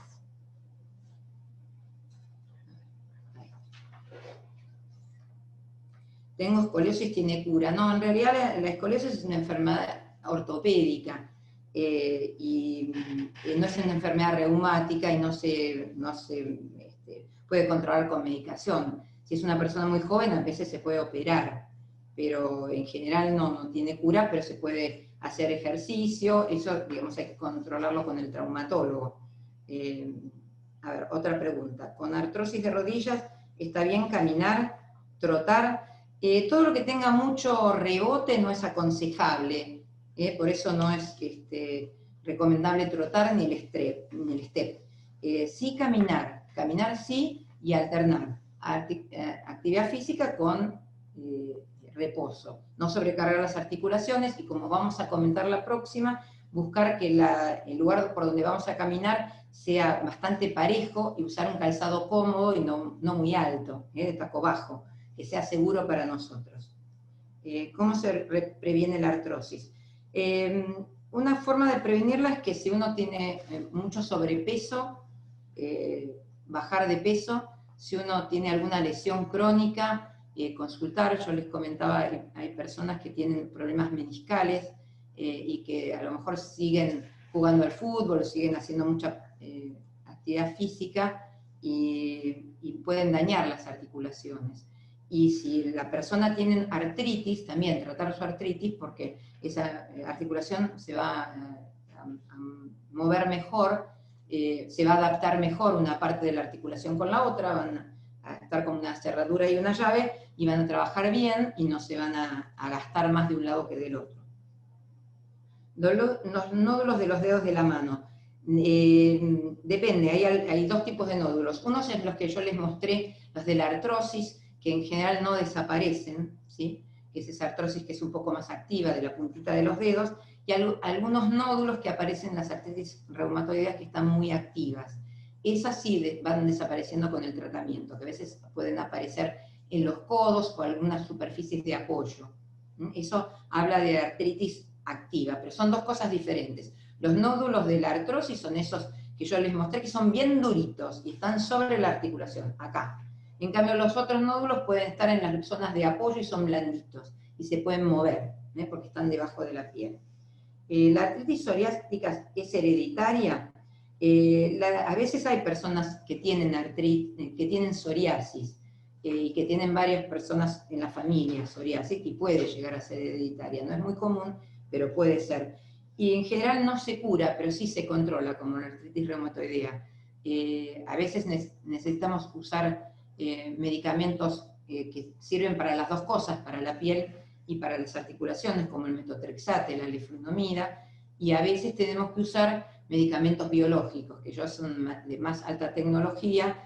Tengo escoliosis, ¿tiene cura? No, en realidad la escoliosis es una enfermedad ortopédica y no es una enfermedad reumática y no se puede controlar con medicación. Si es una persona muy joven, a veces se puede operar, pero en general no tiene cura, pero se puede hacer ejercicio, eso, digamos, hay que controlarlo con el traumatólogo. A ver, otra pregunta. Con artrosis de rodillas, ¿está bien caminar, trotar? Todo lo que tenga mucho rebote no es aconsejable, por eso no es recomendable trotar ni el step. Sí caminar sí, y alternar actividad física con reposo. No sobrecargar las articulaciones y, como vamos a comentar la próxima, buscar que el lugar por donde vamos a caminar sea bastante parejo y usar un calzado cómodo y no muy alto, de taco bajo, que sea seguro para nosotros. ¿Cómo se previene la artrosis? Una forma de prevenirla es que si uno tiene mucho sobrepeso, bajar de peso. Si uno tiene alguna lesión crónica, consultar. Yo les comentaba, hay personas que tienen problemas meniscales y que a lo mejor siguen jugando al fútbol, siguen haciendo mucha actividad física y pueden dañar las articulaciones. Y si la persona tiene artritis, también tratar su artritis, porque esa articulación se va a mover mejor, se va a adaptar mejor una parte de la articulación con la otra, van a estar con una cerradura y una llave, y van a trabajar bien y no se van a gastar más de un lado que del otro. Los nódulos de los dedos de la mano. Depende, hay dos tipos de nódulos. Unos son los que yo les mostré, los de la artrosis, que en general no desaparecen, ¿sí? Que es esa artrosis que es un poco más activa de la puntita de los dedos, y algunos nódulos que aparecen en las artritis reumatoideas que están muy activas. Esas sí van desapareciendo con el tratamiento, que a veces pueden aparecer en los codos o algunas superficies de apoyo. Eso habla de artritis activa, pero son dos cosas diferentes. Los nódulos de la artrosis son esos que yo les mostré, que son bien duritos y están sobre la articulación, acá. En cambio, los otros nódulos pueden estar en las zonas de apoyo y son blanditos, y se pueden mover, porque están debajo de la piel. La artritis psoriásica es hereditaria. A veces hay personas que tienen psoriasis, y que tienen varias personas en la familia psoriásica, y puede llegar a ser hereditaria. No es muy común, pero puede ser. Y en general no se cura, pero sí se controla, como la artritis reumatoidea. A veces necesitamos usar medicamentos que sirven para las dos cosas, para la piel y para las articulaciones, como el metotrexate, la leflunomida, y a veces tenemos que usar medicamentos biológicos, que ya son de más alta tecnología,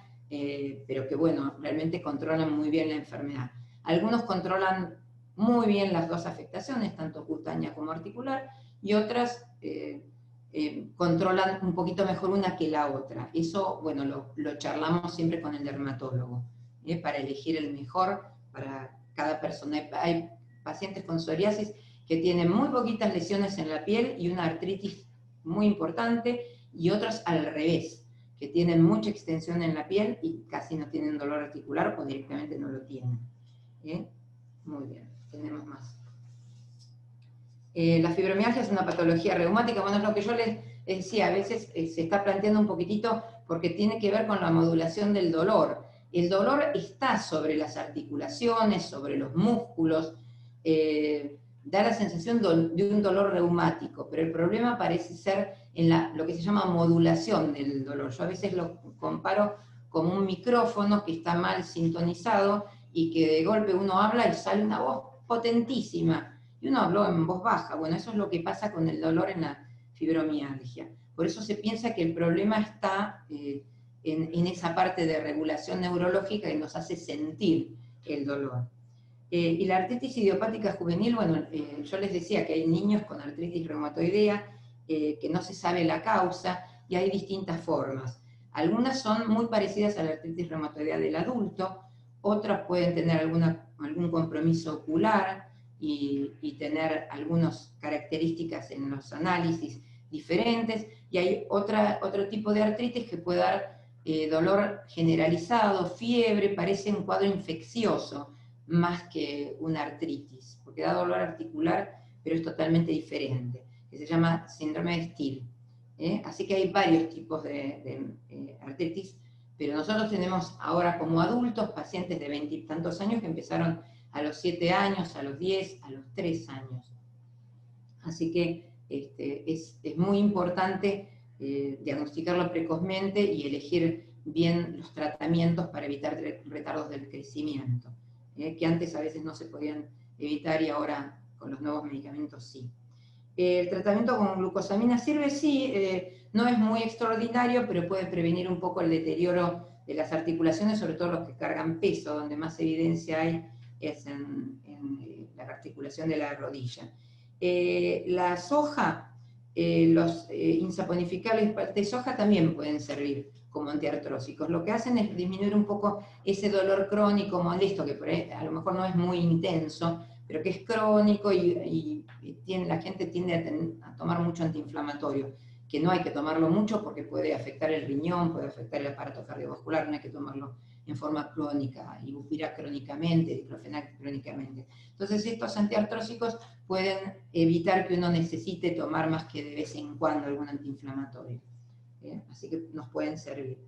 pero que, bueno, realmente controlan muy bien la enfermedad. Algunos controlan muy bien las dos afectaciones, tanto cutánea como articular, y otras controlan un poquito mejor una que la otra. Eso, bueno, lo charlamos siempre con el dermatólogo, para elegir el mejor para cada persona. Hay pacientes con psoriasis que tienen muy poquitas lesiones en la piel y una artritis muy importante, y otros al revés, que tienen mucha extensión en la piel y casi no tienen dolor articular o directamente no lo tienen. Muy bien, tenemos más. La fibromialgia es una patología reumática. Bueno, es lo que yo les decía, a veces se está planteando un poquitito porque tiene que ver con la modulación del dolor. El dolor está sobre las articulaciones, sobre los músculos, da la sensación de un dolor reumático, pero el problema parece ser en lo que se llama modulación del dolor. Yo a veces lo comparo con un micrófono que está mal sintonizado y que de golpe uno habla y sale una voz potentísima, y uno habló en voz baja. Bueno, eso es lo que pasa con el dolor en la fibromialgia. Por eso se piensa que el problema está en esa parte de regulación neurológica que nos hace sentir el dolor. Y la artritis idiopática juvenil, bueno, yo les decía que hay niños con artritis reumatoidea, que no se sabe la causa, y hay distintas formas. Algunas son muy parecidas a la artritis reumatoidea del adulto, otras pueden tener algún compromiso ocular, y tener algunas características en los análisis diferentes, y hay otro tipo de artritis que puede dar dolor generalizado, fiebre, parece un cuadro infeccioso más que una artritis, porque da dolor articular, pero es totalmente diferente, que se llama síndrome de Still. Así que hay varios tipos de artritis, pero nosotros tenemos ahora como adultos pacientes de 20 y tantos años que empezaron a los 7 años, a los 10, a los 3 años. Así que es muy importante diagnosticarlo precozmente y elegir bien los tratamientos para evitar retardos del crecimiento, que antes a veces no se podían evitar y ahora con los nuevos medicamentos sí. El tratamiento con glucosamina sirve, sí, no es muy extraordinario, pero puede prevenir un poco el deterioro de las articulaciones, sobre todo los que cargan peso, donde más evidencia hay es en la articulación de la rodilla. La soja, los insaponificables de soja también pueden servir como antiartrósicos. Lo que hacen es disminuir un poco ese dolor crónico molesto, que por ahí a lo mejor no es muy intenso, pero que es crónico y la gente tiende a tomar mucho antiinflamatorio, que no hay que tomarlo mucho porque puede afectar el riñón, puede afectar el aparato cardiovascular, no hay que tomarlo en forma crónica, ibuprofenac crónicamente, diclofenac crónicamente. Entonces estos antiartrósicos pueden evitar que uno necesite tomar más que de vez en cuando algún antiinflamatorio. Así que nos pueden servir.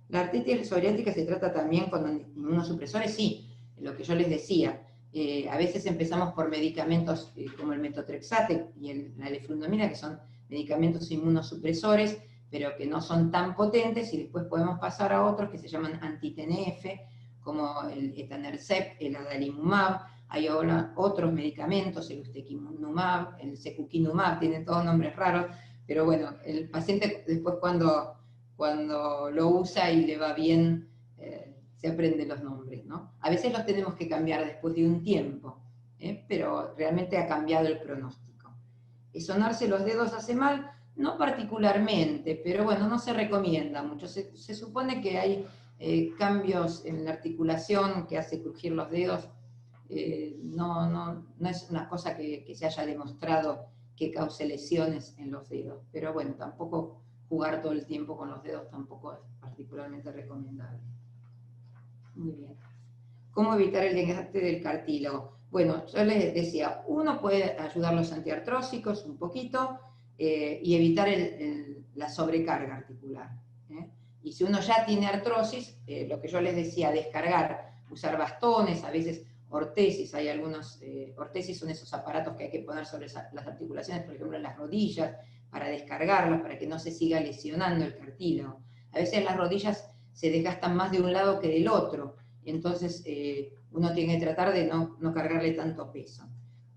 La artritis psoriática se trata también con inmunosupresores, sí, lo que yo les decía. A veces empezamos por medicamentos como el metotrexate y la leflunomida, que son medicamentos inmunosupresores, pero que no son tan potentes, y después podemos pasar a otros que se llaman anti-TNF, como el etanercept, el adalimumab. Hay ahora otros medicamentos, el ustekinumab, el secukinumab, tienen todos nombres raros, pero bueno, el paciente después cuando lo usa y le va bien, se aprende los nombres, ¿no? A veces los tenemos que cambiar después de un tiempo, pero realmente ha cambiado el pronóstico. ¿Sonarse los dedos hace mal? No particularmente, pero bueno, no se recomienda mucho. Se supone que hay cambios en la articulación que hace crujir los dedos. No es una cosa que se haya demostrado que cause lesiones en los dedos, pero bueno, tampoco jugar todo el tiempo con los dedos tampoco es particularmente recomendable. Muy bien. ¿Cómo evitar el desgaste del cartílago? Bueno, yo les decía, uno puede ayudar los antiartrósicos un poquito y evitar la sobrecarga articular. Y si uno ya tiene artrosis, lo que yo les decía, descargar, usar bastones, a veces ortesis, hay algunos, ortesis son esos aparatos que hay que poner sobre las articulaciones, por ejemplo en las rodillas, para descargarlas, para que no se siga lesionando el cartílago. A veces las rodillas se desgastan más de un lado que del otro, entonces uno tiene que tratar de no cargarle tanto peso.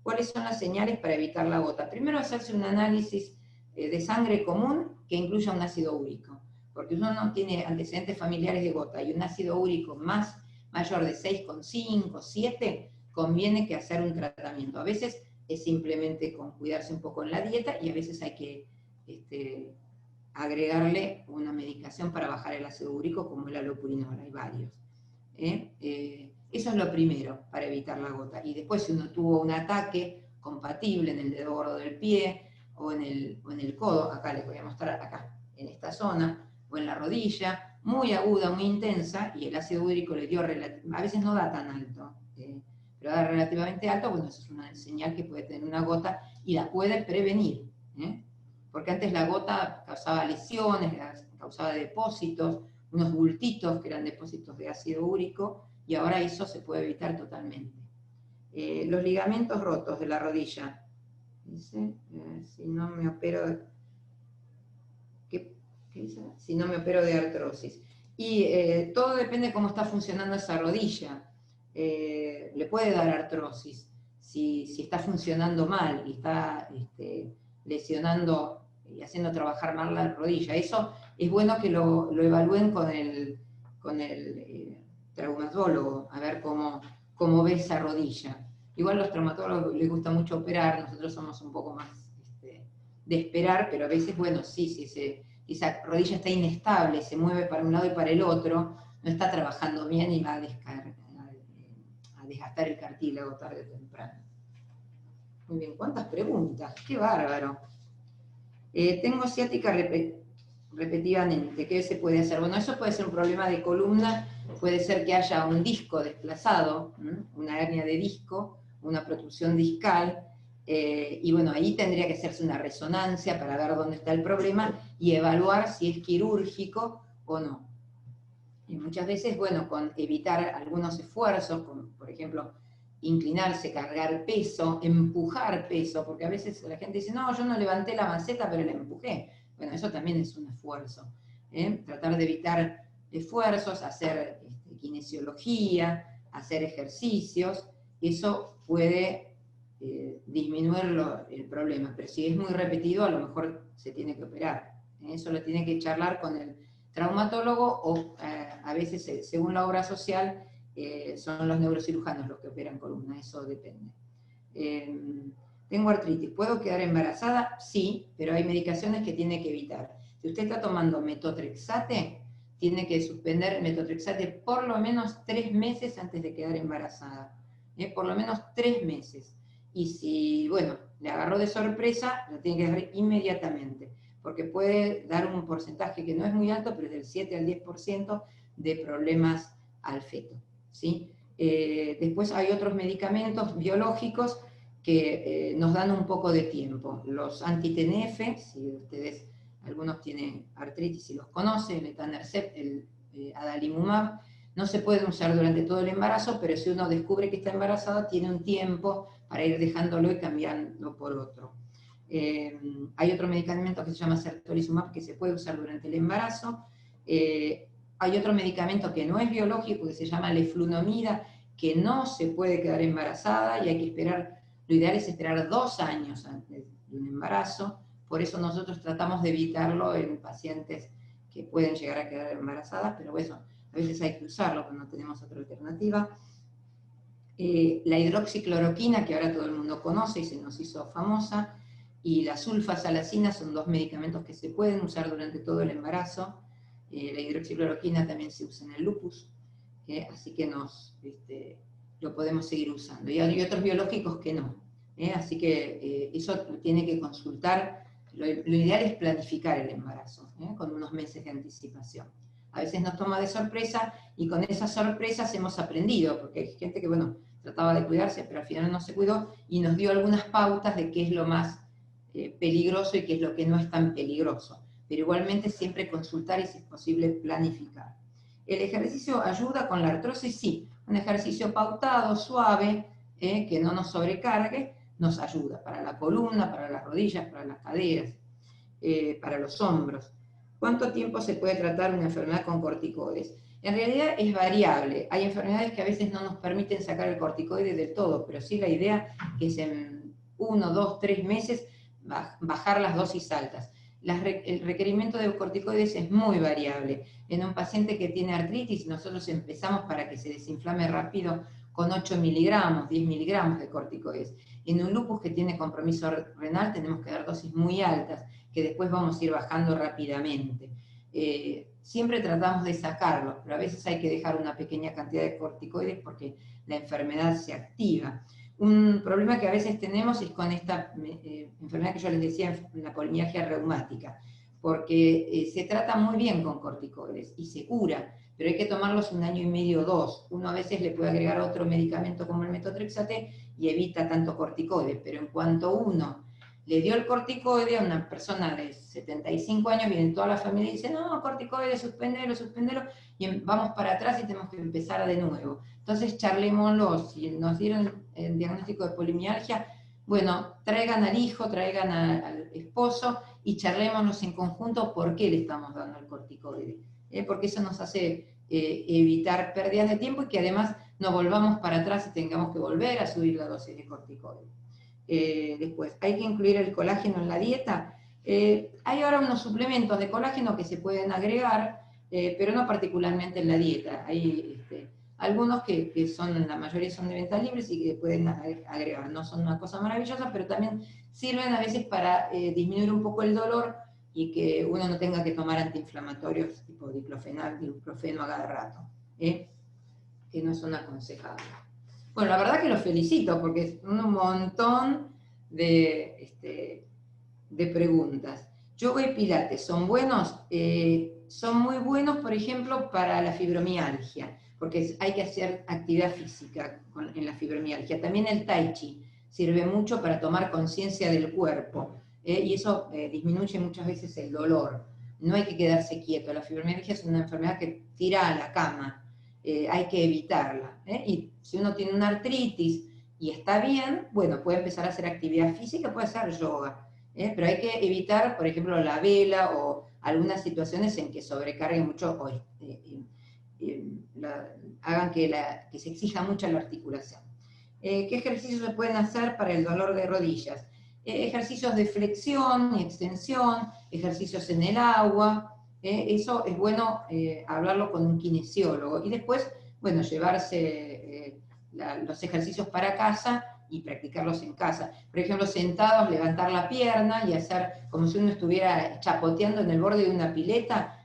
¿Cuáles son las señales para evitar la gota? Primero hacerse un análisis de sangre común que incluya un ácido úrico, porque uno no tiene antecedentes familiares de gota y un ácido úrico mayor de 6,5, 7, conviene que hacer un tratamiento. A veces es simplemente con cuidarse un poco en la dieta y a veces hay que agregarle una medicación para bajar el ácido úrico como el allopurinol, hay varios. Eso es lo primero para evitar la gota. Y después si uno tuvo un ataque compatible en el dedo gordo del pie o en el codo, acá les voy a mostrar, acá, en esta zona, o en la rodilla, muy aguda, muy intensa, y el ácido úrico le dio, a veces no da tan alto, pero da relativamente alto, bueno, eso es una señal que puede tener una gota y la puede prevenir, porque antes la gota causaba lesiones, causaba depósitos, unos bultitos que eran depósitos de ácido úrico, y ahora eso se puede evitar totalmente. Los ligamentos rotos de la rodilla, dice, si no me opero, ¿qué dice? Si no me opero de artrosis. Y todo depende de cómo está funcionando esa rodilla. Le puede dar artrosis si está funcionando mal y está lesionando y haciendo trabajar mal la rodilla. Eso es bueno que lo evalúen con el traumatólogo, a ver cómo ve esa rodilla. Igual a los traumatólogos les gusta mucho operar, nosotros somos un poco más de esperar, pero a veces, bueno, sí, esa rodilla está inestable, se mueve para un lado y para el otro, no está trabajando bien y va a desgastar el cartílago tarde o temprano. Muy bien, ¿cuántas preguntas? ¡Qué bárbaro! Tengo ciática repetidamente, ¿qué se puede hacer? Bueno, eso puede ser un problema de columna, puede ser que haya un disco desplazado, una hernia de disco, una protrusión discal, y bueno, ahí tendría que hacerse una resonancia para ver dónde está el problema y evaluar si es quirúrgico o no. Y muchas veces, bueno, con evitar algunos esfuerzos, como por ejemplo, inclinarse, cargar peso, empujar peso, porque a veces la gente dice, no, yo no levanté la maceta, pero la empujé. Bueno, eso también es un esfuerzo. Tratar de evitar esfuerzos, hacer kinesiología, hacer ejercicios, eso puede disminuir el problema, pero si es muy repetido, a lo mejor se tiene que operar. Eso lo tiene que charlar con el traumatólogo o a veces, según la obra social, son los neurocirujanos los que operan columna, eso depende. Tengo artritis, ¿puedo quedar embarazada? Sí, pero hay medicaciones que tiene que evitar. Si usted está tomando metotrexate, tiene que suspender el metotrexate por lo menos 3 meses antes de quedar embarazada. Por lo menos 3 meses. Y si, bueno, le agarró de sorpresa, lo tiene que dejar inmediatamente, porque puede dar un porcentaje que no es muy alto, pero es del 7 al 10% de problemas al feto, ¿sí? Después hay otros medicamentos biológicos que nos dan un poco de tiempo. Los anti-TNF, si ustedes, algunos tienen artritis y los conocen, el etanercept, el adalimumab, no se pueden usar durante todo el embarazo, pero si uno descubre que está embarazada, tiene un tiempo para ir dejándolo y cambiando por otro. Hay otro medicamento que se llama certolizumab que se puede usar durante el embarazo. Hay otro medicamento que no es biológico, que se llama leflunomida, que no se puede quedar embarazada y hay que esperar, lo ideal es esperar 2 años antes de un embarazo. Por eso nosotros tratamos de evitarlo en pacientes que pueden llegar a quedar embarazadas, pero eso, a veces hay que usarlo cuando no tenemos otra alternativa. La hidroxicloroquina, que ahora todo el mundo conoce y se nos hizo famosa, y la sulfasalacina son 2 medicamentos que se pueden usar durante todo el embarazo. La hidroxicloroquina también se usa en el lupus, así que lo podemos seguir usando. Y hay otros biológicos que no. Así que eso tiene que consultar. Lo ideal es planificar el embarazo, con unos meses de anticipación. A veces nos toma de sorpresa y con esas sorpresas hemos aprendido, porque hay gente que, bueno, trataba de cuidarse, pero al final no se cuidó y nos dio algunas pautas de qué es lo más peligroso y qué es lo que no es tan peligroso. Pero igualmente siempre consultar y si es posible planificar. ¿El ejercicio ayuda con la artrosis? Sí, un ejercicio pautado, suave, que no nos sobrecargue, nos ayuda para la columna, para las rodillas, para las caderas, para los hombros. ¿Cuánto tiempo se puede tratar una enfermedad con corticoides? En realidad es variable. Hay enfermedades que a veces no nos permiten sacar el corticoide del todo, pero sí la idea es en 1, 2, 3 meses bajar las dosis altas. El requerimiento de corticoides es muy variable. En un paciente que tiene artritis, nosotros empezamos para que se desinflame rápido con 8 miligramos, 10 miligramos de corticoides. En un lupus que tiene compromiso renal tenemos que dar dosis muy altas, que después vamos a ir bajando rápidamente. Siempre tratamos de sacarlos, pero a veces hay que dejar una pequeña cantidad de corticoides porque la enfermedad se activa. Un problema que a veces tenemos es con esta enfermedad que yo les decía, la polimialgia reumática, porque se trata muy bien con corticoides y se cura, pero hay que tomarlos 1 año y medio o 2. Uno a veces le puede agregar otro medicamento como el metotrexate y evita tanto corticoides, pero en cuanto uno le dio el corticoide a una persona de 75 años, viene toda la familia y dice, no, corticoide, suspendelo, suspendelo, y vamos para atrás y tenemos que empezar de nuevo. Entonces charlémoslo, si nos dieron el diagnóstico de polimialgia, bueno, traigan al hijo, traigan al esposo y charlémonos en conjunto por qué le estamos dando el corticoide. Porque eso nos hace evitar pérdidas de tiempo y que además no volvamos para atrás y tengamos que volver a subir la dosis de corticoide. Después, ¿hay que incluir el colágeno en la dieta? Hay ahora unos suplementos de colágeno que se pueden agregar, pero no particularmente en la dieta. Hay algunos que son, la mayoría son de venta libre y que pueden agregar. No son una cosa maravillosa, pero también sirven a veces para disminuir un poco el dolor y que uno no tenga que tomar antiinflamatorios tipo diclofenac, ibuprofeno a cada rato, que no son aconsejables. Bueno, la verdad que los felicito porque es un montón de preguntas. Yoga y pilates, ¿son buenos? Son muy buenos, por ejemplo, para la fibromialgia, porque hay que hacer actividad física en la fibromialgia. También el tai chi sirve mucho para tomar conciencia del cuerpo, y eso disminuye muchas veces el dolor. No hay que quedarse quieto. La fibromialgia es una enfermedad que tira a la cama. Hay que evitarla. Y si uno tiene una artritis y está bien, bueno, puede empezar a hacer actividad física, puede hacer yoga. Pero hay que evitar, por ejemplo, la vela o algunas situaciones en que sobrecarguen mucho o hagan que se exija mucho la articulación. ¿Qué ejercicios se pueden hacer para el dolor de rodillas? Ejercicios de flexión y extensión, ejercicios en el agua. Eso es bueno hablarlo con un kinesiólogo. Y después bueno, llevarse los ejercicios para casa y practicarlos en casa. Por ejemplo, sentados, levantar la pierna y hacer como si uno estuviera chapoteando en el borde de una pileta,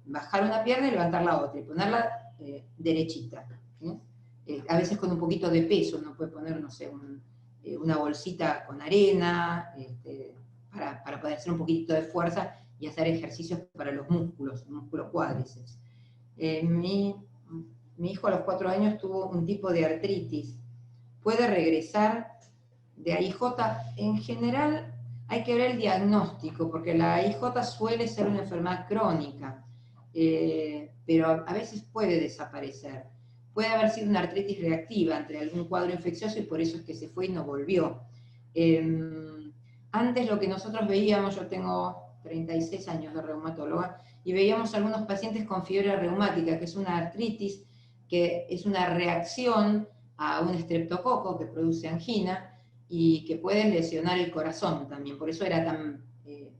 bajar una pierna y levantar la otra, y ponerla derechita. A veces con un poquito de peso, uno puede poner, no sé, una bolsita con arena, para poder hacer un poquito de fuerza y hacer ejercicios para los músculos cuádriceps. Mi hijo a los 4 años tuvo un tipo de artritis. Puede regresar de AIJ. En general hay que ver el diagnóstico, porque la AIJ suele ser una enfermedad crónica, pero a veces puede desaparecer. Puede haber sido una artritis reactiva ante algún cuadro infeccioso y por eso es que se fue y no volvió. Antes lo que nosotros veíamos, yo tengo 36 años de reumatóloga, y veíamos algunos pacientes con fiebre reumática, que es una artritis, que es una reacción a un estreptococo que produce angina y que puede lesionar el corazón también. Por eso era tan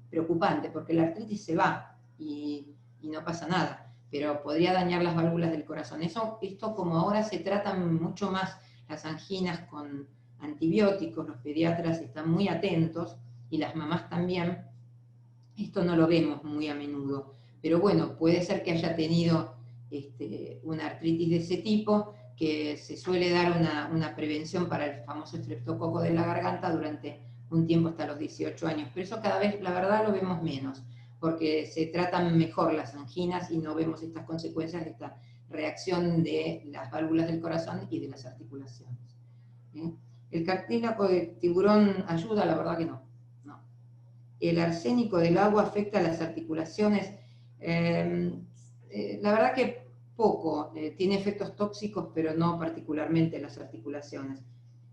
preocupante, porque la artritis se va y no pasa nada, pero podría dañar las válvulas del corazón. Esto como ahora se tratan mucho más las anginas con antibióticos, los pediatras están muy atentos, y las mamás también, esto no lo vemos muy a menudo. Pero bueno, puede ser que haya tenido una artritis de ese tipo, que se suele dar una prevención para el famoso estreptococo de la garganta durante un tiempo hasta los 18 años. Pero eso cada vez, la verdad, lo vemos menos, porque se tratan mejor las anginas y no vemos estas consecuencias de esta reacción de las válvulas del corazón y de las articulaciones. ¿El cartílago de tiburón ayuda? La verdad que no. El arsénico del agua afecta a las articulaciones. La verdad que poco, tiene efectos tóxicos, pero no particularmente en las articulaciones.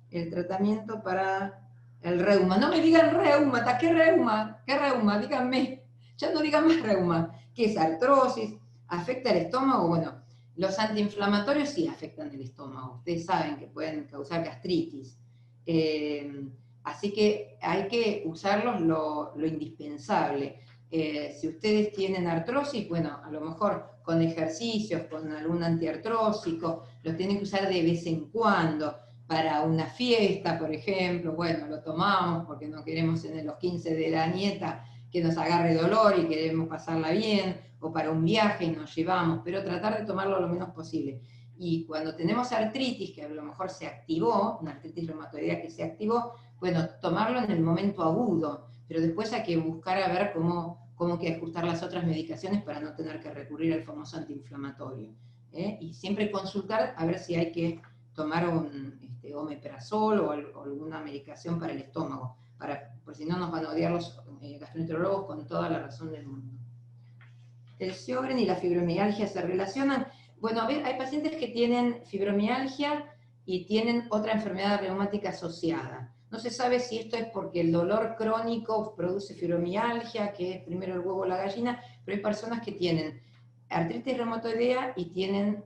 El tratamiento para el reuma. No me digan reuma, ¿qué reuma? ¿Qué reuma? Díganme. Ya no digan más reuma. ¿Qué es artrosis? ¿Afecta el estómago? Bueno, los antiinflamatorios sí afectan el estómago. Ustedes saben que pueden causar gastritis. Así que hay que usarlos lo indispensable. Si ustedes tienen artrosis, bueno, a lo mejor con ejercicios, con algún antiartrósico, los tienen que usar de vez en cuando. Para una fiesta, por ejemplo, bueno, lo tomamos porque no queremos en los 15 de la nieta que nos agarre dolor y queremos pasarla bien, o para un viaje y nos llevamos, pero tratar de tomarlo lo menos posible. Y cuando tenemos artritis, que a lo mejor se activó, una artritis reumatoidea que se activó, bueno, tomarlo en el momento agudo, pero después hay que buscar a ver cómo que ajustar las otras medicaciones para no tener que recurrir al famoso antiinflamatorio. Y siempre consultar a ver si hay que tomar un omeprazol o alguna medicación para el estómago, porque si no nos van a odiar los gastroenterólogos con toda la razón del mundo. ¿El Sjögren y la fibromialgia se relacionan? Bueno, a ver, hay pacientes que tienen fibromialgia y tienen otra enfermedad reumática asociada. No se sabe si esto es porque el dolor crónico produce fibromialgia, que es primero el huevo o la gallina, pero hay personas que tienen artritis reumatoidea y tienen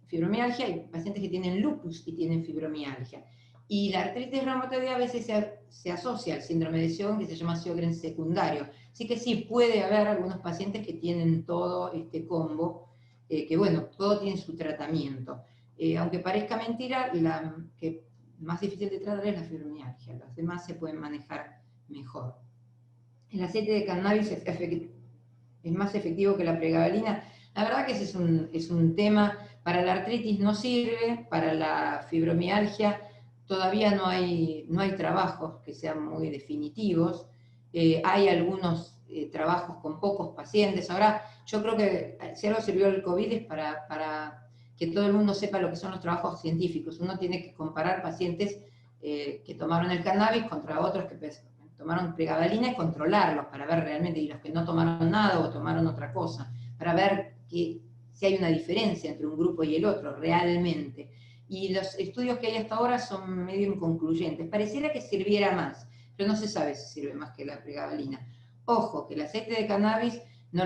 fibromialgia, hay pacientes que tienen lupus y tienen fibromialgia. Y la artritis reumatoidea a veces se asocia al síndrome de Sjögren, que se llama Sjögren secundario. Así que sí, puede haber algunos pacientes que tienen todo este combo, que bueno, todo tiene su tratamiento. Aunque parezca mentira, la que más difícil de tratar es la fibromialgia, las demás se pueden manejar mejor. El aceite de cannabis es más efectivo que la pregabalina. La verdad que ese es un tema. Para la artritis no sirve, para la fibromialgia todavía no hay trabajos que sean muy definitivos. Hay algunos trabajos con pocos pacientes. Ahora, yo creo que si algo sirvió el COVID es para que todo el mundo sepa lo que son los trabajos científicos. Uno tiene que comparar pacientes que tomaron el cannabis contra otros que tomaron pregabalina y controlarlos para ver realmente, y los que no tomaron nada o tomaron otra cosa, para ver si hay una diferencia entre un grupo y el otro, realmente. Y los estudios que hay hasta ahora son medio inconcluyentes. Pareciera que sirviera más, pero no se sabe si sirve más que la pregabalina. Ojo, que el aceite de cannabis no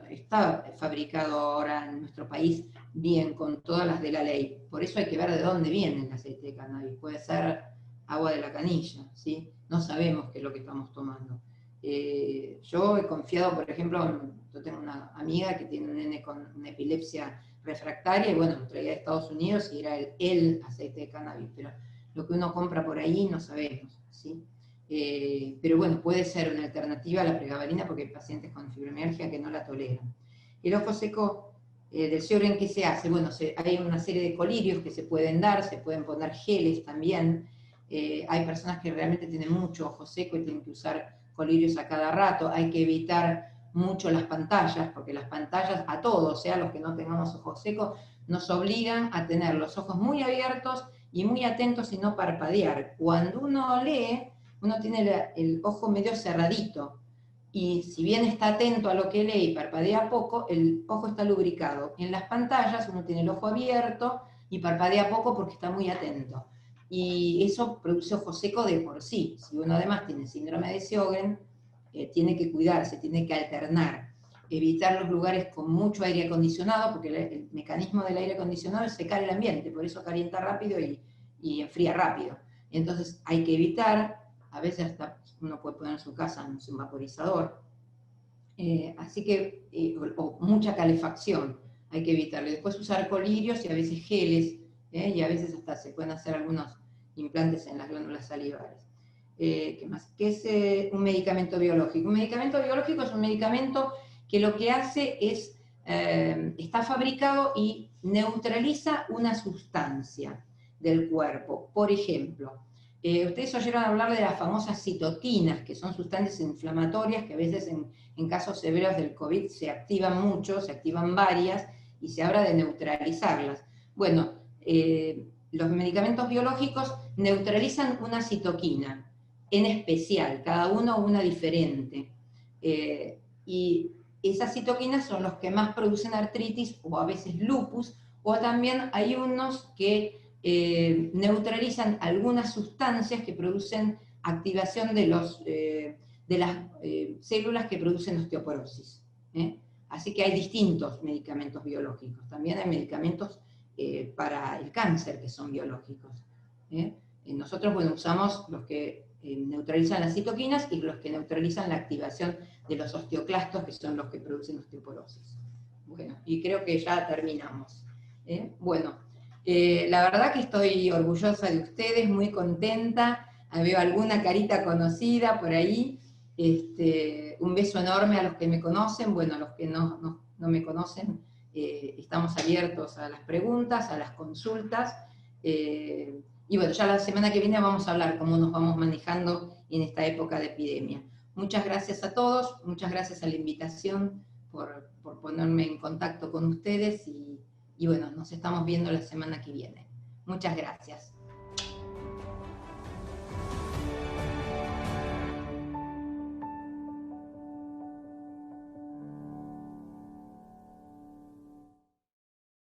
está fabricado ahora en nuestro país bien, con todas las de la ley. Por eso hay que ver de dónde viene el aceite de cannabis. Puede ser agua de la canilla, ¿sí? No sabemos qué es lo que estamos tomando. Yo he confiado, por ejemplo, yo tengo una amiga que tiene un nene con una epilepsia refractaria, y bueno, lo traía de Estados Unidos y era el aceite de cannabis, pero lo que uno compra por ahí no sabemos, ¿sí? Pero bueno, puede ser una alternativa a la pregabalina porque hay pacientes con fibromialgia que no la toleran. El ojo seco del Sjögren, ¿qué se hace? Bueno, hay una serie de colirios que se pueden dar, se pueden poner geles también. Hay personas que realmente tienen mucho ojo seco y tienen que usar colirios a cada rato. Hay que evitar mucho las pantallas, porque las pantallas a todos, sea los que no tengamos ojos secos, nos obligan a tener los ojos muy abiertos y muy atentos y no parpadear. Cuando uno lee, uno tiene el ojo medio cerradito, y si bien está atento a lo que lee y parpadea poco, el ojo está lubricado. En las pantallas uno tiene el ojo abierto y parpadea poco porque está muy atento. Y eso produce ojo seco de por sí. Si uno además tiene síndrome de Sjögren, tiene que cuidarse, tiene que alternar. Evitar los lugares con mucho aire acondicionado, porque el mecanismo del aire acondicionado es secar el ambiente, por eso calienta rápido y enfría rápido. Entonces hay que evitar, a veces hasta uno puede poner en su casa un vaporizador, así que, o mucha calefacción, hay que evitarlo. Después usar colirios y a veces geles, y a veces hasta se pueden hacer algunos implantes en las glándulas salivares. ¿Qué más? ¿Qué es un medicamento biológico? Un medicamento biológico es un medicamento que lo que hace es, está fabricado y neutraliza una sustancia del cuerpo. Por ejemplo, ustedes oyeron hablar de las famosas citoquinas, que son sustancias inflamatorias que a veces en casos severos del COVID se activan mucho, se activan varias, y se habla de neutralizarlas. Bueno, los medicamentos biológicos neutralizan una citoquina en especial, cada uno una diferente. Y esas citoquinas son los que más producen artritis o a veces lupus, o también hay unos que neutralizan algunas sustancias que producen activación de las células que producen osteoporosis. Así que hay distintos medicamentos biológicos. También hay medicamentos para el cáncer que son biológicos. Nosotros, bueno, usamos los que neutralizan las citoquinas y los que neutralizan la activación de los osteoclastos, que son los que producen osteoporosis. Bueno, y creo que ya terminamos. Bueno, la verdad que estoy orgullosa de ustedes, muy contenta. Veo alguna carita conocida por ahí. Un beso enorme a los que me conocen. Bueno, a los que no me conocen, estamos abiertos a las preguntas, a las consultas. Y bueno, ya la semana que viene vamos a hablar cómo nos vamos manejando en esta época de epidemia. Muchas gracias a todos, muchas gracias a la invitación por ponerme en contacto con ustedes y bueno, nos estamos viendo la semana que viene. Muchas gracias.